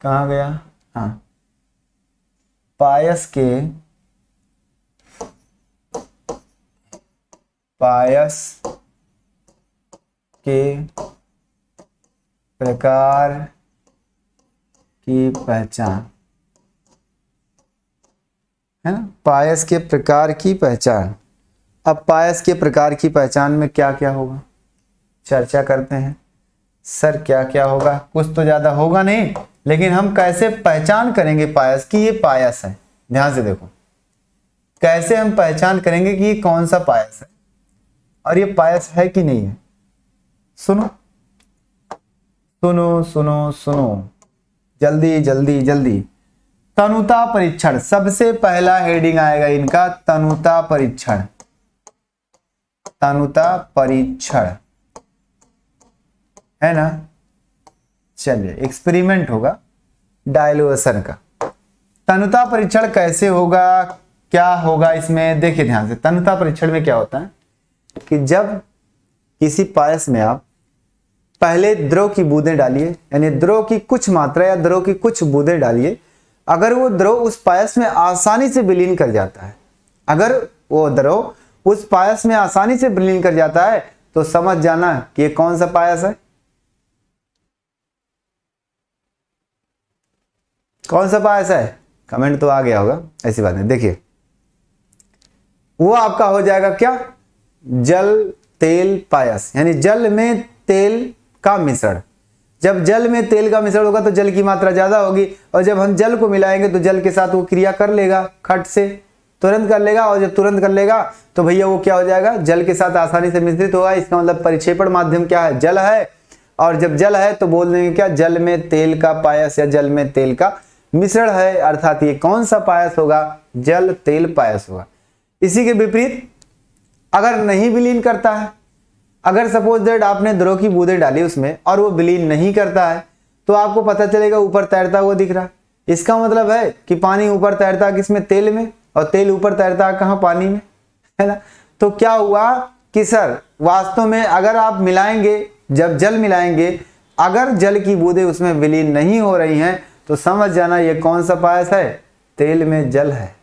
कहाँ गया, हाँ पायस के प्रकार की पहचान, है ना, पायस के प्रकार की पहचान। अब पायस के प्रकार की पहचान में क्या क्या होगा, चर्चा करते हैं। सर क्या क्या होगा, कुछ तो ज्यादा होगा नहीं, लेकिन हम कैसे पहचान करेंगे पायस की ये पायस है। ध्यान से देखो, कैसे हम पहचान करेंगे कि ये कौन सा पायस है और ये पायस है कि नहीं है। सुनो सुनो सुनो सुनो, जल्दी जल्दी जल्दी। तनुता परीक्षण, सबसे पहला हेडिंग आएगा इनका, तनुता परीक्षण। तनुता परीक्षण है ना, चलिए एक्सपेरिमेंट होगा डायल्यूशन का। तनुता परीक्षण कैसे होगा, क्या होगा इसमें, देखिए ध्यान से। तनुता परीक्षण में क्या होता है कि जब किसी पायस में आप पहले द्रव की बूंदें डालिए, यानी द्रव की कुछ मात्रा या द्रव की कुछ बूंदें डालिए, अगर वो द्रव उस पायस में आसानी से विलीन कर जाता है, अगर वो द्रव उस पायस में आसानी से विलीन कर जाता है तो समझ जाना कि ये कौन सा पायस है। कौन सा पायस है, कमेंट तो आ गया होगा, ऐसी बात नहीं। देखिए वो आपका हो जाएगा क्या, जल तेल पायस, यानी जल में तेल का मिश्रण। जब जल में तेल का मिश्रण होगा तो जल की मात्रा ज्यादा होगी, और जब हम जल को मिलाएंगे तो जल के साथ वो क्रिया कर लेगा, खट से तुरंत कर लेगा, और जब तुरंत कर लेगा तो भैया वो क्या हो जाएगा, जल के साथ आसानी से मिश्रित होगा। इसका मतलब परिक्षेपण माध्यम क्या है, जल है, और जब जल है तो बोल देंगे क्या, जल में तेल का पायस या जल में तेल का मिश्रण है, अर्थात ये कौन सा पायस होगा, जल तेल पायस होगा। इसी के विपरीत अगर नहीं विलीन करता है, अगर सपोज दैट आपने द्रव की बूंदें डाली उसमें और वो विलीन नहीं करता है, तो आपको पता चलेगा ऊपर तैरता हुआ दिख रहा है। इसका मतलब है कि पानी ऊपर तैरता है किसमें, तेल में, और तेल ऊपर तैरता है कहाँ, पानी में, है ना। तो क्या हुआ कि सर वास्तव में अगर आप मिलाएंगे, जब जल मिलाएंगे अगर जल की बूंदें उसमें विलीन नहीं हो रही हैं तो समझ जाना ये कौन सा पायस है, तेल में जल है।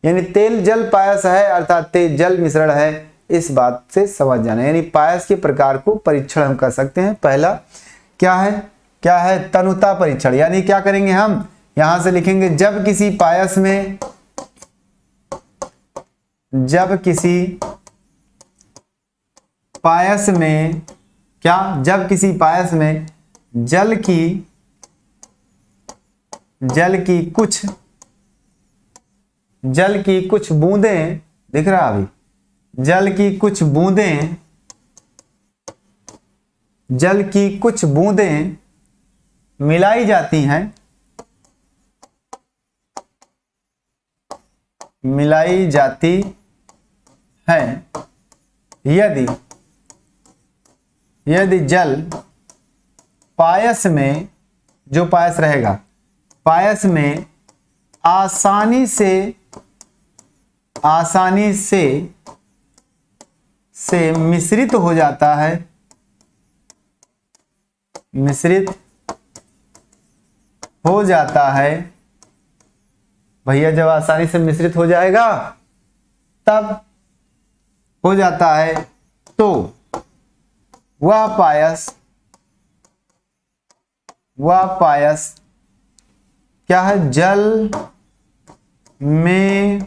यानी तेल जल पायस है, अर्थात तेल जल मिश्रण है, इस बात से समझ जाना। यानी पायस के प्रकार को परीक्षण हम कर सकते हैं। पहला क्या है तनुता परीक्षण। यानी क्या करेंगे हम, यहां से लिखेंगे जब किसी पायस में जल की कुछ बूंदें, दिख रहा अभी, जल की कुछ बूंदें मिलाई जाती हैं, यदि जल पायस में, जो पायस रहेगा, पायस में आसानी से मिश्रित हो जाता है, भैया जब आसानी से मिश्रित हो जाएगा तब हो जाता है, तो वह पायस क्या है, जल में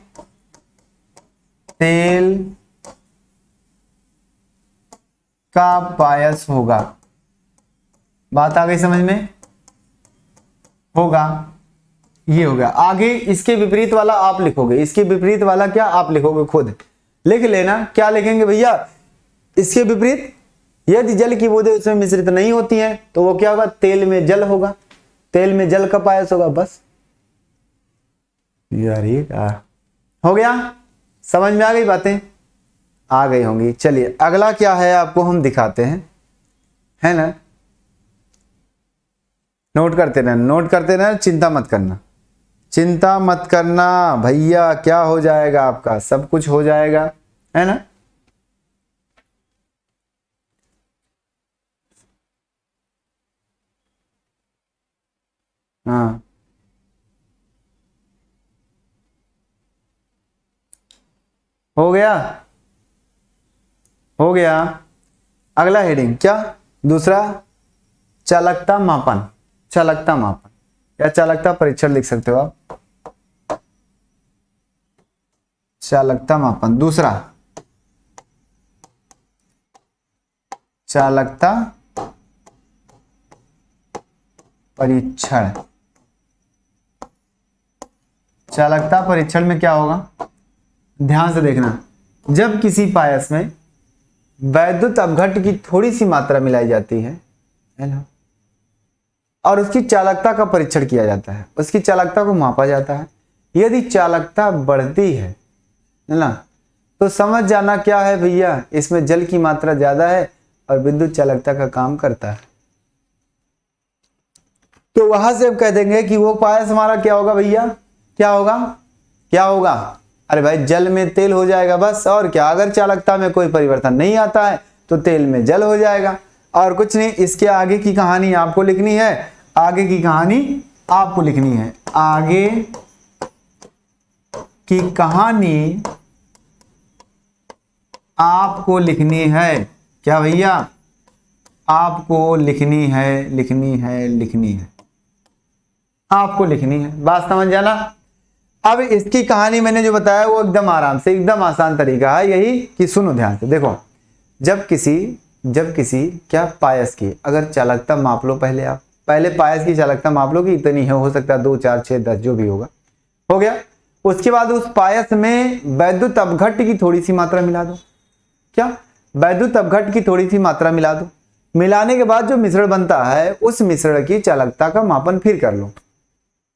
तेल का पायस होगा। बात आ गई समझ में? होगा, ये हो गया। आगे इसके विपरीत वाला आप लिखोगे, इसके विपरीत वाला क्या आप लिखोगे, खुद लिख लेना। क्या लिखेंगे भैया, इसके विपरीत, यदि जल की बूंदें उसमें मिश्रित नहीं होती हैं तो वो क्या होगा, तेल में जल होगा, तेल में जल का पायस होगा। बस यार ये क्या हो गया, समझ में आ गई बातें? आ गई होंगी। चलिए अगला क्या है आपको हम दिखाते हैं, है ना। नोट करते रहना, चिंता मत करना भैया, क्या हो जाएगा आपका, सब कुछ हो जाएगा, है ना। हाँ हो गया। अगला हेडिंग क्या, दूसरा चालकता मापन या चालकता परीक्षण लिख सकते हो आप। चालकता मापन, दूसरा चालकता परीक्षण। चालकता परीक्षण में क्या होगा, ध्यान से देखना। जब किसी पायस में वैद्युत अपघट्ट की थोड़ी सी मात्रा मिलाई जाती है ना, और उसकी चालकता का परीक्षण किया जाता है, उसकी चालकता को मापा जाता है। यदि चालकता बढ़ती है ना, तो समझ जाना क्या है भैया, इसमें जल की मात्रा ज्यादा है और विद्युत चालकता का काम करता है। तो वहां से हम कह देंगे कि वो पायस हमारा क्या होगा भैया, क्या होगा, अरे भाई जल में तेल हो जाएगा बस, और क्या। अगर चालकता में कोई परिवर्तन नहीं आता है तो तेल में जल हो जाएगा, और कुछ नहीं। इसके आगे की कहानी आपको लिखनी है, आगे की कहानी आपको लिखनी है। क्या भैया, आपको लिखनी है। बात समझ जाना। अब इसकी कहानी मैंने जो बताया वो एकदम आराम से, एकदम आसान तरीका है यही, कि सुनो ध्यान से। देखो, जब किसी क्या पायस की अगर चालकता माप लो, पहले पायस की चालकता माप लो कि इतनी है, हो सकता है 2, 4, 6, 10 जो भी होगा, हो गया। उसके बाद उस पायस में वैद्युत अपघट्ट की थोड़ी सी मात्रा मिला दो। क्या, वैद्युत अपघट्ट की थोड़ी सी मात्रा मिला दो। मिलाने के बाद जो मिश्रण बनता है उस मिश्रण की चालकता का मापन फिर कर लो।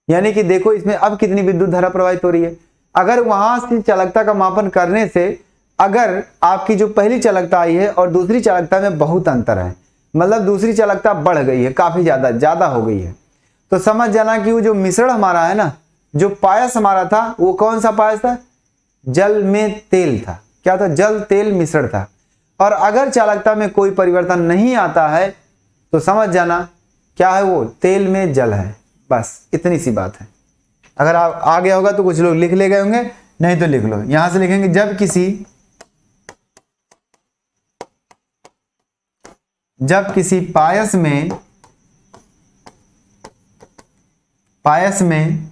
यानी कि देखो इसमें अब कितनी विद्युत धारा प्रवाहित हो रही है। अगर वहां से चालकता का मापन करने से अगर आपकी जो पहली चालकता आई है और दूसरी चालकता में बहुत अंतर है, मतलब दूसरी चालकता बढ़ गई है, काफी ज्यादा हो गई है, तो समझ जाना कि वो जो मिश्रण हमारा है ना, जो पायस हमारा था, वो कौन सा पायस था, जल में तेल था। क्या था, जल तेल मिश्रण था। और अगर चालकता में कोई परिवर्तन नहीं आता है तो समझ जाना क्या है वो, तेल में जल है। बस इतनी सी बात है। अगर आप आ गया होगा तो कुछ लोग लिख ले गए होंगे, नहीं तो लिख लो। यहां से लिखेंगे जब किसी पायस में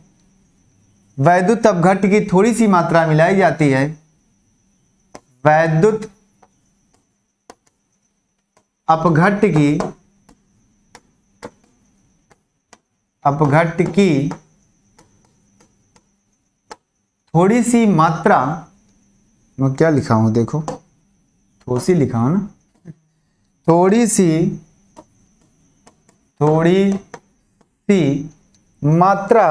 वैद्युत अपघट्ट की थोड़ी सी मात्रा मिलाई जाती है, वैद्युत अपघट्ट की थोड़ी सी मात्रा, मैं क्या लिखा हूं देखो, थोड़ी सी लिखा हूं ना, थोड़ी सी मात्रा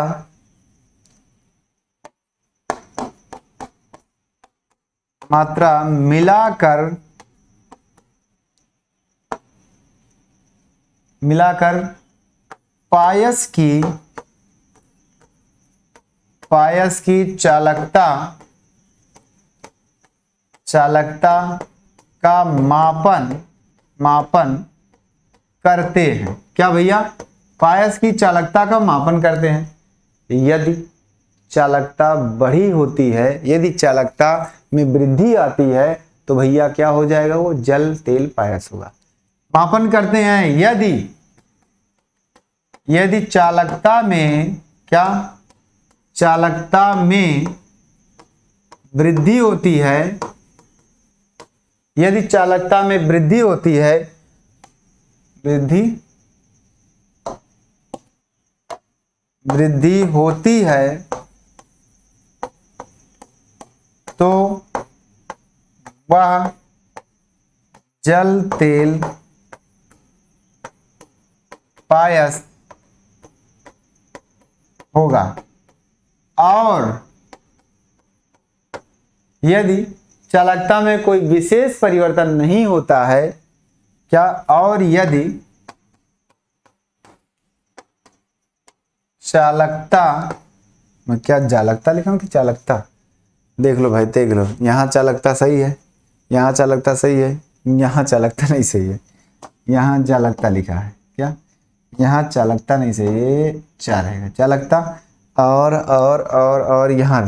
मिलाकर पायस की चालकता का मापन करते हैं। क्या भैया, पायस की चालकता का मापन करते हैं। यदि चालकता बढ़ी होती है, यदि चालकता में वृद्धि आती है तो भैया क्या हो जाएगा, वो जल तेल पायस होगा। मापन करते हैं यदि चालकता में वृद्धि होती है, यदि चालकता में वृद्धि होती है, वृद्धि होती है तो वह जल तेल पायस होगा। और यदि चालकता में कोई विशेष परिवर्तन नहीं होता है, क्या, और यदि चालकता, मैं क्या जालकता लिखा हूं कि चालकता, देख लो भाई, देख लो, यहाँ चालकता सही है, यहाँ चालकता सही है, यहाँ चालकता नहीं सही है, यहाँ चालकता लिखा है, क्या, यहाँ चालकता नहीं सही है, क्या रहेगा चालकता, और यहाँ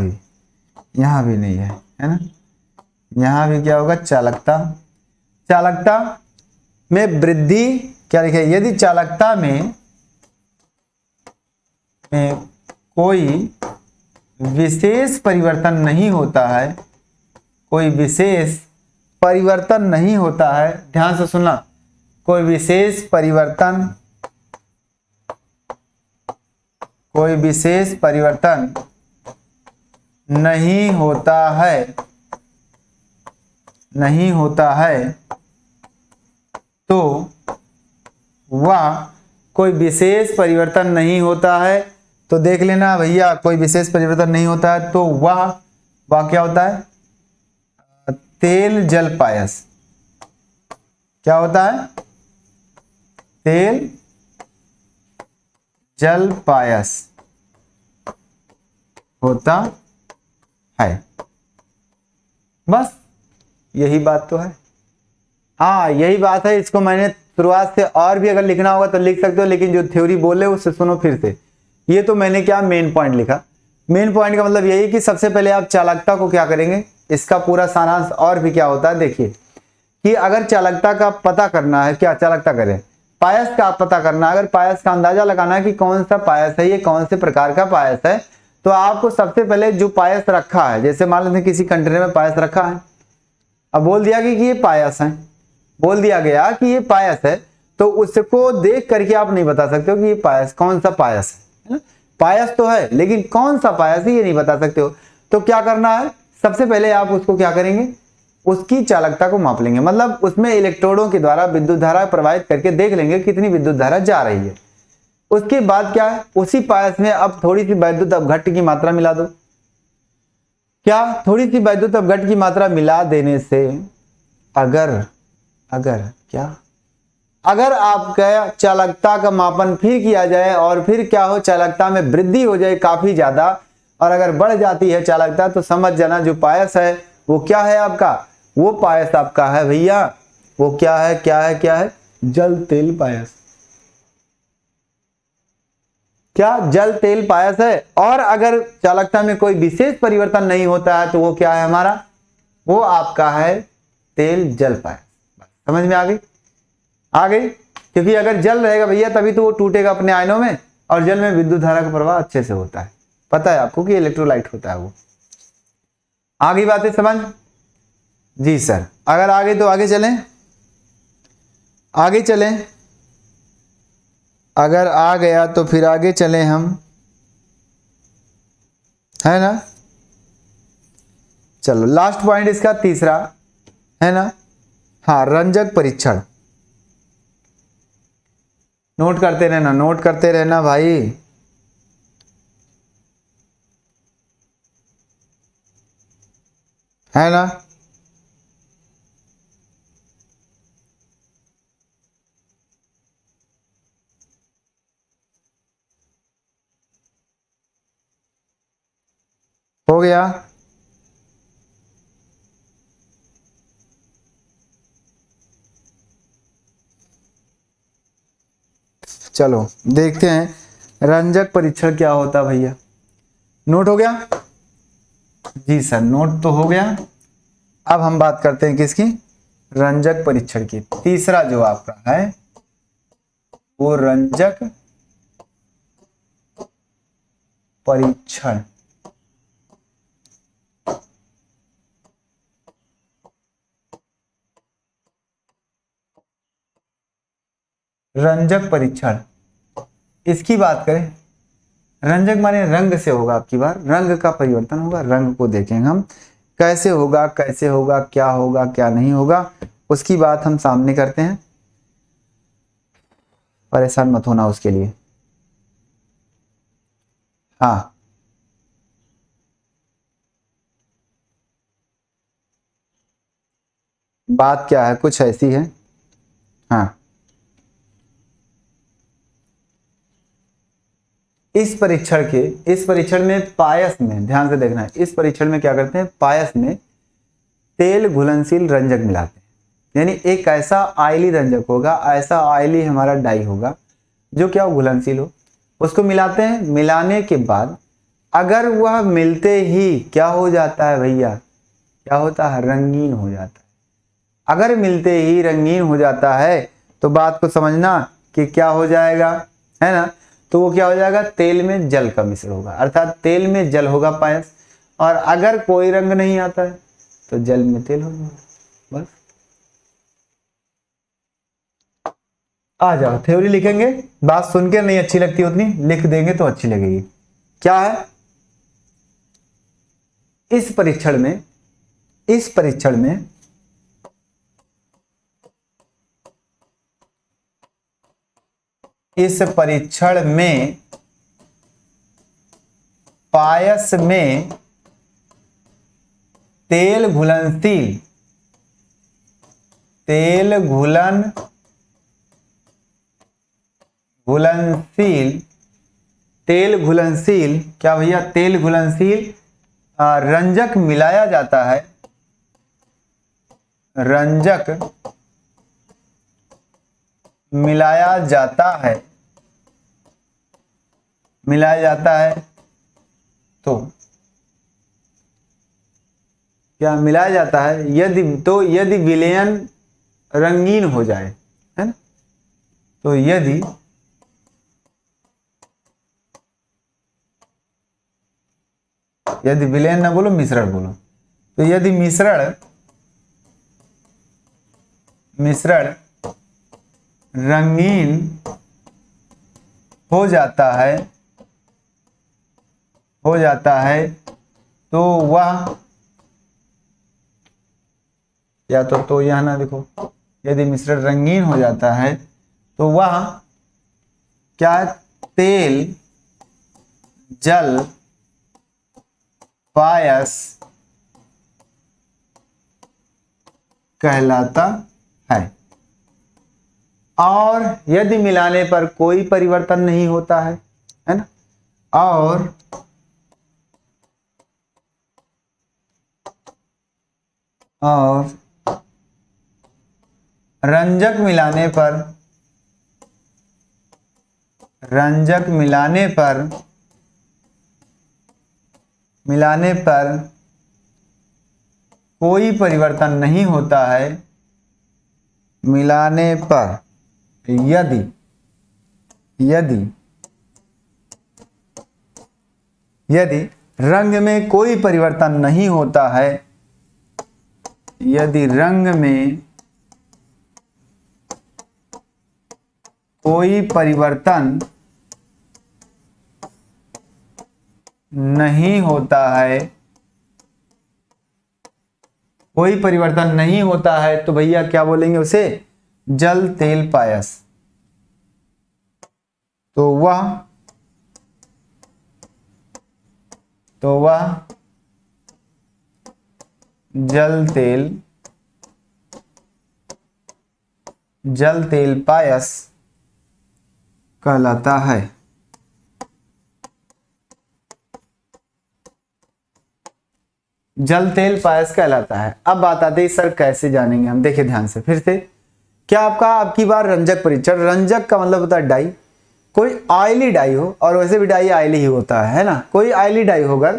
भी नहीं है ना, यहाँ भी क्या होगा, चालकता में वृद्धि, क्या लिखा है, यदि चालकता में कोई विशेष परिवर्तन नहीं होता है, कोई विशेष परिवर्तन नहीं होता है, ध्यान से सुनना, कोई विशेष परिवर्तन नहीं होता है तो वह, कोई विशेष परिवर्तन नहीं होता है तो देख लेना भैया, कोई विशेष परिवर्तन नहीं होता है तो वह क्या होता है, तेल जल पायस। क्या होता है, तेल जल पायस होता है। बस यही बात तो है। हाँ यही बात है, इसको मैंने शुरुआत से और भी अगर लिखना होगा तो लिख सकते हो, लेकिन जो थ्योरी बोले उससे सुनो फिर से। ये तो मैंने क्या मेन पॉइंट लिखा। मेन पॉइंट का मतलब यही कि सबसे पहले आप चालकता को क्या करेंगे, इसका पूरा सारांश और भी क्या होता है देखिए, कि अगर चालकता का पता करना है, क्या चालकता करें, पायस का पता करना, अगर पायस का अंदाजा लगाना है कि कौन सा पायस है, ये कौन से प्रकार का पायस है, तो आपको सबसे पहले जो पायस रखा है, जैसे मान लेते किसी कंटेनर में पायस रखा है, अब बोल दिया कि ये पायस है, बोल दिया गया कि ये पायस है, तो उसको देख करके आप नहीं बता सकते हो कि ये पायस कौन सा पायस है ना? पायस तो है लेकिन कौन सा पायस है ये नहीं बता सकते हो। तो क्या करना है, सबसे पहले आप उसको क्या करेंगे, उसकी चालकता को माप लेंगे, मतलब उसमें इलेक्ट्रोडों के द्वारा विद्युत धारा प्रवाहित करके देख लेंगे कितनी विद्युत धारा जा रही है। उसके बाद क्या है, उसी पायस में अब थोड़ी सी वैद्युत अपघट्ट की मात्रा मिला दो। क्या, थोड़ी सी वैद्युत अपघट्ट की मात्रा मिला देने से अगर आपका चालकता का मापन फिर किया जाए और फिर क्या हो, चालकता में वृद्धि हो जाए काफी ज्यादा, और अगर बढ़ जाती है चालकता, तो समझ जाना जो पायस है वो क्या है आपका, वो पायस आपका है भैया, वो क्या है, जल तेल पायस। क्या जल तेल पायस है। और अगर चालकता में कोई विशेष परिवर्तन नहीं होता है तो वो क्या है हमारा, वो आपका है तेल जल पायस। समझ में आ गई, आ गई। क्योंकि अगर जल रहेगा भैया तभी तो वो टूटेगा अपने आयनों में, और जल में विद्युत धारा का प्रवाह अच्छे से होता है। पता है आपको कि इलेक्ट्रोलाइट होता है वो। आगे बातें समझ। जी सर, अगर आगे तो आगे चलें, आगे चलें। अगर आ गया तो फिर आगे चलें हम, है ना। चलो लास्ट पॉइंट इसका तीसरा है ना। हाँ, रंजक परीक्षण। नोट करते रहना, नोट करते रहना भाई। है ना। हो गया। चलो देखते हैं रंजक परीक्षण क्या होता है भैया। नोट हो गया। जी सर, नोट तो हो गया। अब हम बात करते हैं किसकी, रंजक परीक्षण की। तीसरा जो आपका है वो रंजक परीक्षण। रंजक परीक्षण, इसकी बात करें, रंजक माने रंग से होगा, आपकी बार रंग का परिवर्तन होगा। रंग को देखेंगे हम कैसे होगा, कैसे होगा, क्या होगा, क्या नहीं होगा, उसकी बात हम सामने करते हैं। परेशान मत होना उसके लिए। हाँ, बात क्या है, कुछ ऐसी है। हाँ, इस परीक्षण में पायस में ध्यान से देखना है। इस परीक्षण में क्या करते हैं, पायस में तेल घुलनशील रंजक मिलाते हैं। यानी एक ऐसा आयली रंजक होगा, ऐसा आयली हमारा डाई होगा जो क्या घुलनशील हो, उसको मिलाते हैं। मिलाने के बाद अगर वह मिलते ही क्या हो जाता है भैया, क्या होता है, रंगीन हो जाता है। अगर मिलते ही रंगीन हो जाता है तो बात को समझना कि क्या हो जाएगा, है ना। तो वो क्या हो जाएगा, तेल में जल का मिश्रण होगा, अर्थात तेल में जल होगा पायस। और अगर कोई रंग नहीं आता है तो जल में तेल होगा। बस आ जाओ, थ्योरी लिखेंगे। बात सुनकर नहीं अच्छी लगती उतनी, लिख देंगे तो अच्छी लगेगी। क्या है, इस परीक्षण में, इस परीक्षण में इस परीक्षण में पायस में तेल घुलनशील, तेल घुलनशील, तेल घुलनशील क्या भैया, तेल घुलनशील रंजक मिलाया जाता है। रंजक मिलाया जाता है, मिलाया जाता है। तो क्या मिलाया जाता है, यदि तो यदि विलयन रंगीन हो जाए, है ना। तो यदि विलयन ना बोलो, मिश्रण बोलो। तो यदि मिश्रण रंगीन हो जाता है, हो जाता है तो वह, या तो यह ना देखो, यदि मिश्रण रंगीन हो जाता है तो वह क्या है, तेल जल पायस कहलाता है। और यदि मिलाने पर कोई परिवर्तन नहीं होता है ना, और रंजक मिलाने पर रंजक मिलाने पर कोई परिवर्तन नहीं होता है। मिलाने पर यदि रंग में कोई परिवर्तन नहीं होता है, यदि रंग में कोई परिवर्तन नहीं होता है, कोई परिवर्तन नहीं होता है तो भैया क्या बोलेंगे उसे? जल तेल पायस। तो वह जल तेल पायस कहलाता है। जल तेल पायस कहलाता है। अब बात आती है सर कैसे जानेंगे हम? देखिए ध्यान से फिर से, क्या आपका आपकी बार रंजक परीक्षण, रंजक का मतलब होता है डाई, कोई ऑयली डाई हो, और वैसे भी डाई ऑयली ही होता है ना, कोई ऑयली डाई होगा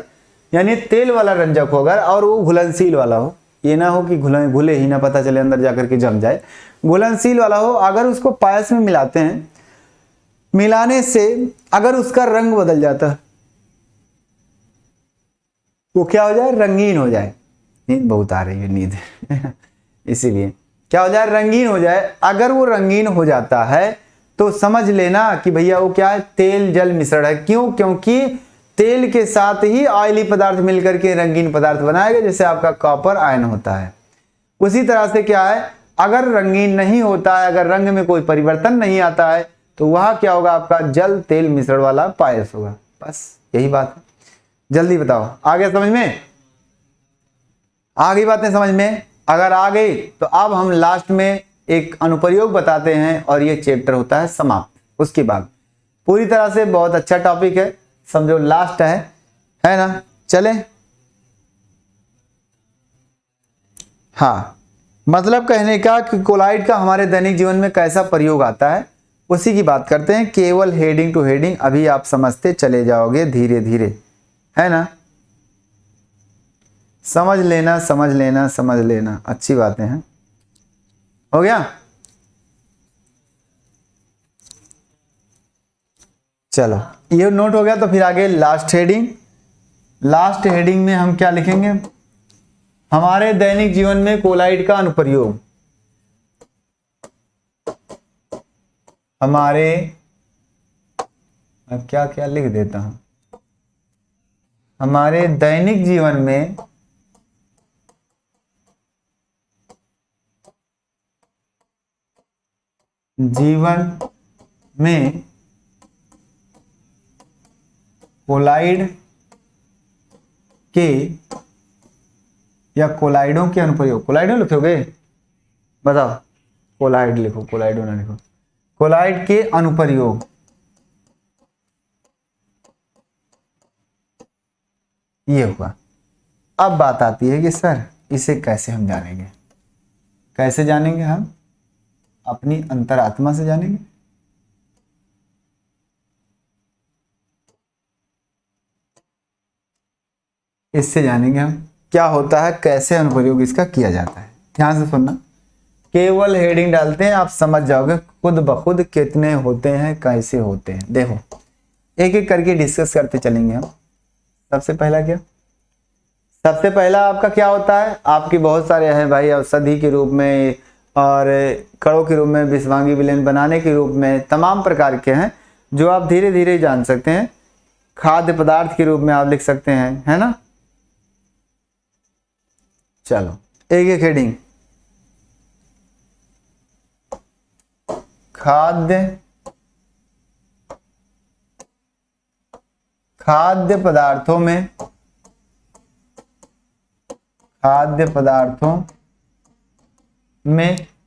यानी तेल वाला रंजक होगा और वो घुलनशील वाला हो, ये ना हो कि घुले ही ना, पता चले अंदर जाकर के जम जाए, घुलनशील वाला हो। अगर उसको पायस में मिलाते हैं, मिलाने से अगर उसका रंग बदल जाता है, वो क्या हो जाए? रंगीन हो जाए। नींद बहुत आ रही है, नींद इसीलिए क्या हो जाए? रंगीन हो जाए। अगर वो रंगीन हो जाता है तो समझ लेना कि भैया वो क्या है? तेल जल मिश्रण है। क्यों? क्योंकि तेल के साथ ही ऑयली पदार्थ मिलकर के रंगीन पदार्थ बनाएगा, जैसे आपका कॉपर आयन होता है। उसी तरह से क्या है, अगर रंगीन नहीं होता है, अगर रंग में कोई परिवर्तन नहीं आता है, तो वह क्या होगा? आपका जल तेल मिश्रण वाला पायस होगा। बस यही बात है। जल्दी बताओ, आ गया समझ में? आ गई बातें समझ में? अगर आ गई तो अब हम लास्ट में एक अनुप्रयोग बताते हैं और ये चैप्टर होता है समाप्त। उसके बाद पूरी तरह से बहुत अच्छा टॉपिक है, समझो लास्ट है ना? चले, हाँ, मतलब कहने का कि कोलाइड का हमारे दैनिक जीवन में कैसा प्रयोग आता है उसी की बात करते हैं। केवल हेडिंग टू हेडिंग अभी आप समझते चले जाओगे धीरे धीरे, है ना? समझ लेना, अच्छी बातें हैं। हो गया? चलो, ये नोट हो गया तो फिर आगे लास्ट हेडिंग में हम क्या लिखेंगे? हमारे दैनिक जीवन में कोलाइड का अनुप्रयोग। हमारे, क्या क्या लिख देता हूं, हमारे दैनिक जीवन में कोलाइड के या कोलाइडों के अनुप्रयोग। कोलाइडों लिखोगे? बताओ, कोलाइड लिखो, कोलाइडों ना लिखो। कोलाइड के अनुप्रयोग, ये होगा। अब बात आती है कि सर इसे कैसे हम जानेंगे? कैसे जानेंगे हम? अपनी अंतरात्मा से जानेंगे। इससे जानेंगे हम क्या होता है, कैसे अनुप्रयोग इसका किया जाता है। ध्यान से सुनना, केवल हेडिंग डालते हैं, आप समझ जाओगे खुद ब खुद कितने होते हैं, कैसे होते हैं। देखो एक एक करके डिस्कस करते चलेंगे हम। सबसे पहला क्या? सबसे पहला आपका क्या होता है? आपके बहुत सारे हैं भाई, औषधि के रूप में और कड़ों के रूप में, विषवांगी विलेन बनाने के रूप में, तमाम प्रकार के हैं जो आप धीरे धीरे जान सकते हैं। खाद्य पदार्थ के रूप में आप लिख सकते हैं, है ना? चलो एक एक हेडिंग। खाद्य पदार्थों में,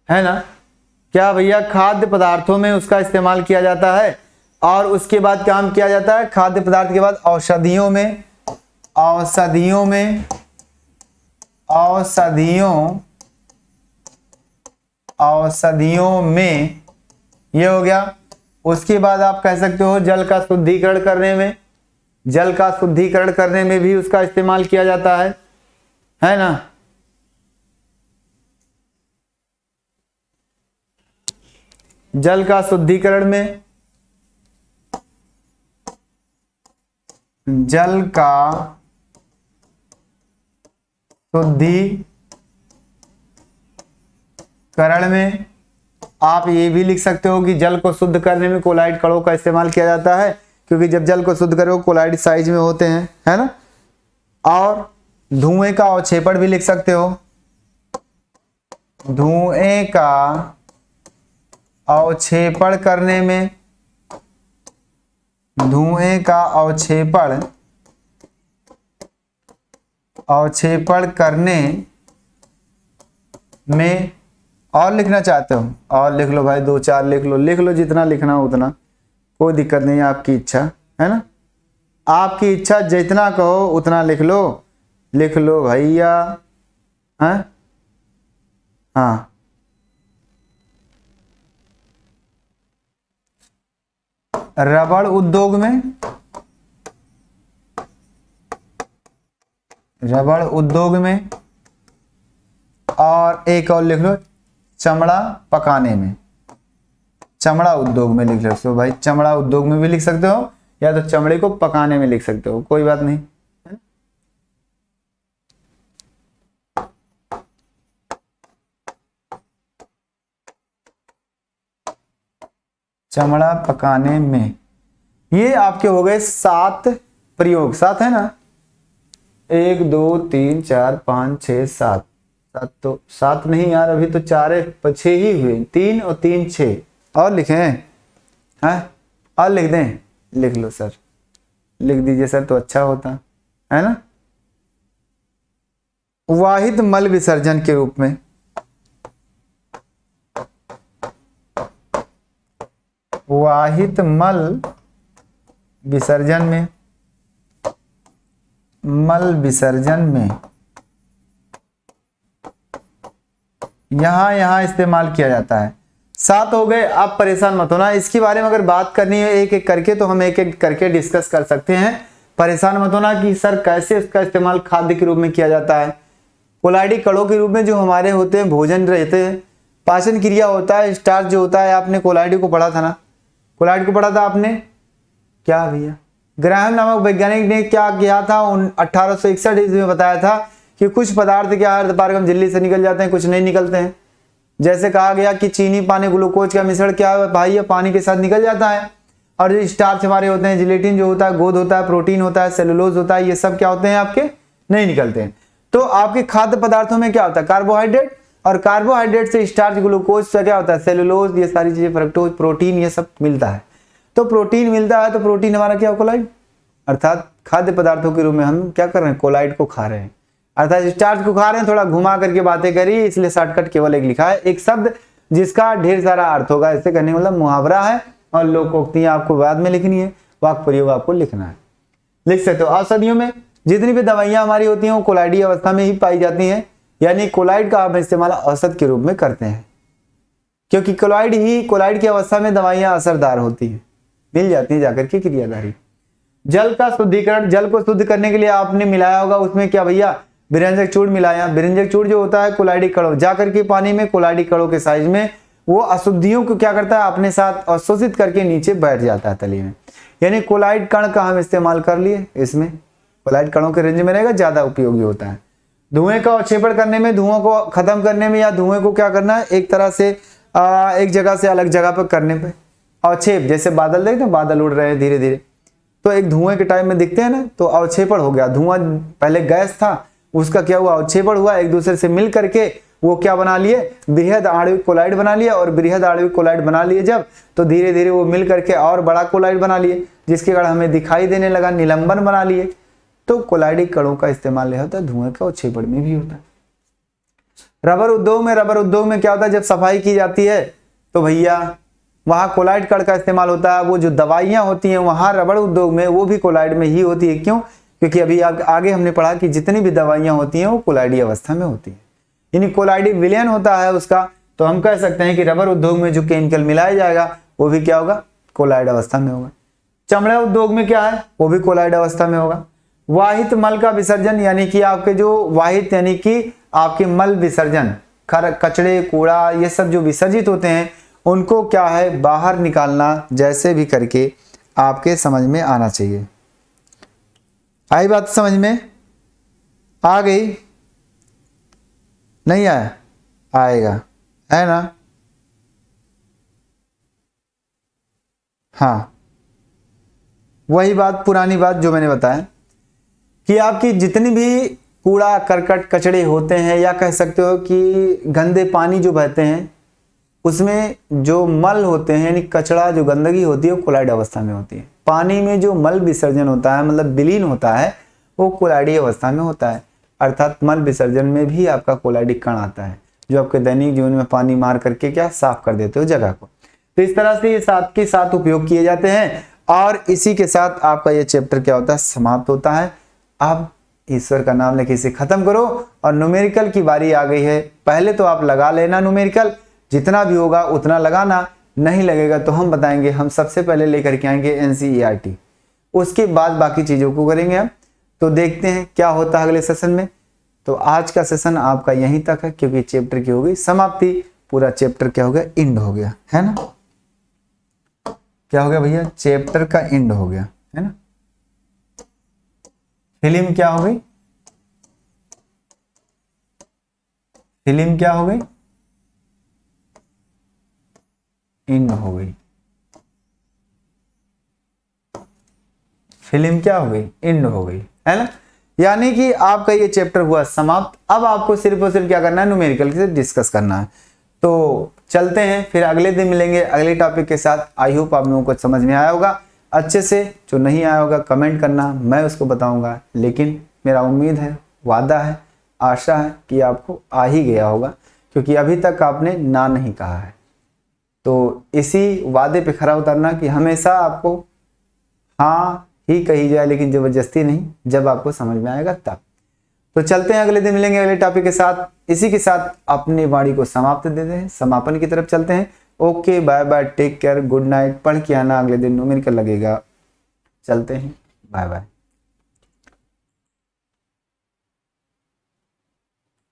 है ना? क्या भैया? खाद्य पदार्थों में उसका इस्तेमाल किया जाता है। और उसके बाद काम किया जाता है खाद्य पदार्थ के बाद औषधियों में ये हो गया। उसके बाद आप कह सकते हो जल का शुद्धिकरण करने में, जल का शुद्धिकरण करने में भी उसका इस्तेमाल किया जाता है ना। जल का शुद्धिकरण में, जल का शुद्धिकरण में आप ये भी लिख सकते हो कि जल को शुद्ध करने में कोलाइड कणों का इस्तेमाल किया जाता है, क्योंकि जब जल को शुद्ध करो कोलाइड साइज में होते हैं, है ना। और धुएं का अवक्षेपण भी लिख सकते हो, धुएं का अवक्षेपण करने में, धुएं का अवक्षेपण करने में, और लिखना चाहते हो और लिख लो भाई, 2-4 लिख लो जितना लिखना हो उतना, कोई दिक्कत नहीं है, आपकी इच्छा है ना, आपकी इच्छा, जितना कहो उतना लिख लो भैया, हैं। हाँ, रबड़ उद्योग में, और एक और लिख लो चमड़ा पकाने में, चमड़ा उद्योग में लिख लो भाई, चमड़ा उद्योग में भी लिख सकते हो या तो चमड़े को पकाने में लिख सकते हो, कोई बात नहीं। चमड़ा पकाने में, ये आपके हो गए 7 प्रयोग, 7 है ना, 1 2 3 4 5 6 7, 7 तो 7 नहीं यार, अभी तो 4 6 ही हुए, 3 और 3 6, और लिखें हैं, और लिख दें, लिख लो सर, लिख दीजिए सर तो अच्छा होता है ना। वाहित मल विसर्जन के रूप में, वाहित मल विसर्जन में, मल विसर्जन में यहां इस्तेमाल किया जाता है। 7 हो गए, आप परेशान मत होना, इसके बारे में अगर बात करनी है एक एक करके तो हम एक एक करके डिस्कस कर सकते हैं, परेशान मत होना कि सर कैसे इसका इस्तेमाल खाद्य के रूप में किया जाता है। कोलाइडी कणों के रूप में जो हमारे होते हैं, भोजन रहते हैं, पाचन क्रिया होता है, स्टार्च जो होता है, आपने कोलाइडी को पढ़ा था ना, कोलाइड को पढ़ा था आपने, क्या भैया, ग्राहम नामक वैज्ञानिक ने क्या किया था, 1861 ईस्वी में बताया था कि कुछ पदार्थ क्या अर्धपारगम झिल्ली से निकल जाते हैं, कुछ नहीं निकलते हैं। जैसे कहा गया कि चीनी पानी ग्लूकोज का मिश्रण क्या है भाई, ये पानी के साथ निकल जाता है, और जो स्टार्च हमारे होते हैं, जिलेटिन जो होता है, गोंद होता है, प्रोटीन होता है, सेलुलोज होता है, ये सब क्या होते हैं आपके, नहीं निकलते हैं। तो आपके खाद्य पदार्थों में क्या होता है, कार्बोहाइड्रेट, और कार्बोहाइड्रेट से स्टार्च ग्लूकोज से क्या होता है, सेलुलोज, ये सारी चीजें, फ्रक्टोज, प्रोटीन, ये सब मिलता है। तो प्रोटीन मिलता है, तो प्रोटीन हमारा क्या, कोलाइड, अर्थात खाद्य पदार्थों के रूप में हम क्या कर रहे हैं, कोलाइड को खा रहे हैं, अर्थात स्टार्च को खा रहे हैं। थोड़ा घुमा करके बातें करी, इसलिए शॉर्टकट केवल एक लिखा है, एक शब्द जिसका ढेर सारा अर्थ होगा, इससे करने का मतलब मुहावरा है, और लोकोक्तियां आपको बाद में लिखनी है, वाक्य प्रयोग आपको लिखना है, लिख सकते हो। औषधियों में जितनी भी दवाइयां हमारी होती हैं वो कोलाइडी अवस्था में ही पाई जाती हैं, यानी कोलाइड का हम इस्तेमाल औषध के रूप में करते हैं, क्योंकि कोलाइड की अवस्था में दवाइयां असरदार होती हैं, मिल जाती है जाकर के क्रियाधारी। जल का शुद्धिकरण, जल को शुद्ध करने के लिए आपने मिलाया होगा उसमें क्या भैया, विरंजक चूर्ण मिलाया। विरंजक चूर्ण जो होता है कोलाइडी कणों, जाकर के पानी में कोलाइडी कणों के साइज में वो अशुद्धियों को क्या करता है, अपने साथ अवशोषित करके नीचे बैठ जाता है तली में, यानी कोलाइड कण का हम इस्तेमाल कर लिए, इसमें कोलाइड कणों के रेंज में रहेगा, ज्यादा उपयोगी होता है। धुएं का अवक्षेपण करने में, धुआं को खत्म करने में, या धुएं को क्या करना है, एक तरह से एक जगह से अलग जगह पर करने पे, अवक्षेप, जैसे बादल देखते हैं, बादल उड़ रहे हैं धीरे धीरे, तो एक धुएं के टाइम में दिखते हैं ना, तो अवक्षेपण हो गया, धुआं पहले गैस था, उसका क्या हुआ, अवक्षेपण हुआ, एक दूसरे से मिल करके वो क्या बना लिए, बृहद आणविक कोलाइड बना लिया, और बृहद आणविक कोलाइड बना लिए जब, तो धीरे धीरे वो मिल करके और बड़ा कोलाइड बना लिए, जिसके कारण हमें दिखाई देने लगा, निलंबन बना लिए। तो कोलाइडी कणों का इस्तेमाल होता है, धुएं का अवक्षेपण में भी होता है। रबर उद्योग में क्या होता है, जब सफाई की जाती है तो भैया वहां कोलाइड कण का इस्तेमाल होता है। वो जो दवाइयां होती हैं वहां रबड़ उद्योग में, वो भी कोलाइड में ही होती है। क्यों? क्योंकि अभी आगे हमने पढ़ा कि जितनी भी दवाइयां होती हैं वो कोलाइडी अवस्था में होती है, यानी कोलाइडी विलयन होता है उसका। तो हम कह सकते हैं कि रबर उद्योग में जो केमिकल मिलाया जाएगा वो भी क्या होगा, कोलॉइड अवस्था में होगा। चमड़ा उद्योग में क्या है, वो भी कोलॉइड अवस्था में होगा। वाहित मल का विसर्जन यानी कि आपके जो वाहित यानी कि आपके मल विसर्जन, कचड़े कूड़ा ये सब जो विसर्जित होते हैं उनको क्या है बाहर निकालना, जैसे भी करके आपके समझ में आना चाहिए। आई बात समझ में आ गई? नहीं आया? आएगा, है ना? हाँ, वही बात, पुरानी बात जो मैंने बताया कि आपकी जितनी भी कूड़ा करकट कचड़े होते हैं, या कह सकते हो कि गंदे पानी जो बहते हैं उसमें जो मल होते हैं यानी कचड़ा जो गंदगी होती है वो कोलॉइड अवस्था में होती है। पानी में जो मल विसर्जन होता है मतलब विलीन होता है वो कोलॉइडी अवस्था में होता है। अर्थात मल विसर्जन में भी आपका कोलॉइडिक कण आता है जो आपके दैनिक जीवन में पानी मार करके क्या साफ कर देते हो जगह को। तो इस तरह से ये साथ के साथ उपयोग किए जाते हैं और इसी के साथ आपका ये चैप्टर क्या होता है समाप्त होता है। अब ईश्वर का नाम लेके इसे खत्म करो और न्यूमेरिकल की बारी आ गई है। पहले तो आप लगा लेना न्यूमेरिकल, जितना भी होगा उतना लगाना, नहीं लगेगा तो हम बताएंगे। हम सबसे पहले लेकर के आएंगे एनसीईआरटी, उसके बाद बाकी चीजों को करेंगे हम। तो देखते हैं क्या होता है अगले सेशन में। तो आज का सेशन आपका यहीं तक है क्योंकि चैप्टर की हो गई समाप्ति, पूरा चैप्टर क्या हो गया एंड हो गया, है ना? क्या हो गया भैया? चैप्टर का एंड हो गया, है ना? फिल्म क्या हो गई? फिल्म क्या हो गई? एंड हो गई। फिल्म क्या हो गई? एंड हो गई, है ना? यानी कि आपका ये चैप्टर हुआ समाप्त। अब आपको सिर्फ और सिर्फ क्या करना है, न्यूमेरिकल से डिस्कस करना है। तो चलते हैं, फिर अगले दिन मिलेंगे अगले टॉपिक के साथ। आई होप आप लोगों को समझ में आया होगा अच्छे से। जो नहीं आया होगा कमेंट करना, मैं उसको बताऊंगा। लेकिन मेरा उम्मीद है, वादा है, आशा है कि आपको आ ही गया होगा क्योंकि अभी तक आपने ना नहीं कहा है। तो इसी वादे पे खरा उतरना कि हमेशा आपको हाँ ही कही जाए लेकिन जबरदस्ती नहीं, जब आपको समझ में आएगा तब। तो चलते हैं, अगले दिन मिलेंगे अगले टॉपिक के साथ। इसी के साथ अपनी वाणी को समाप्त देते हैं, समापन की तरफ चलते हैं। Okay, bye bye, take care, good night. पढ़ के आना, अगले दिन न्यूमेरिकल लगेगा। चलते हैं, बाय बाय।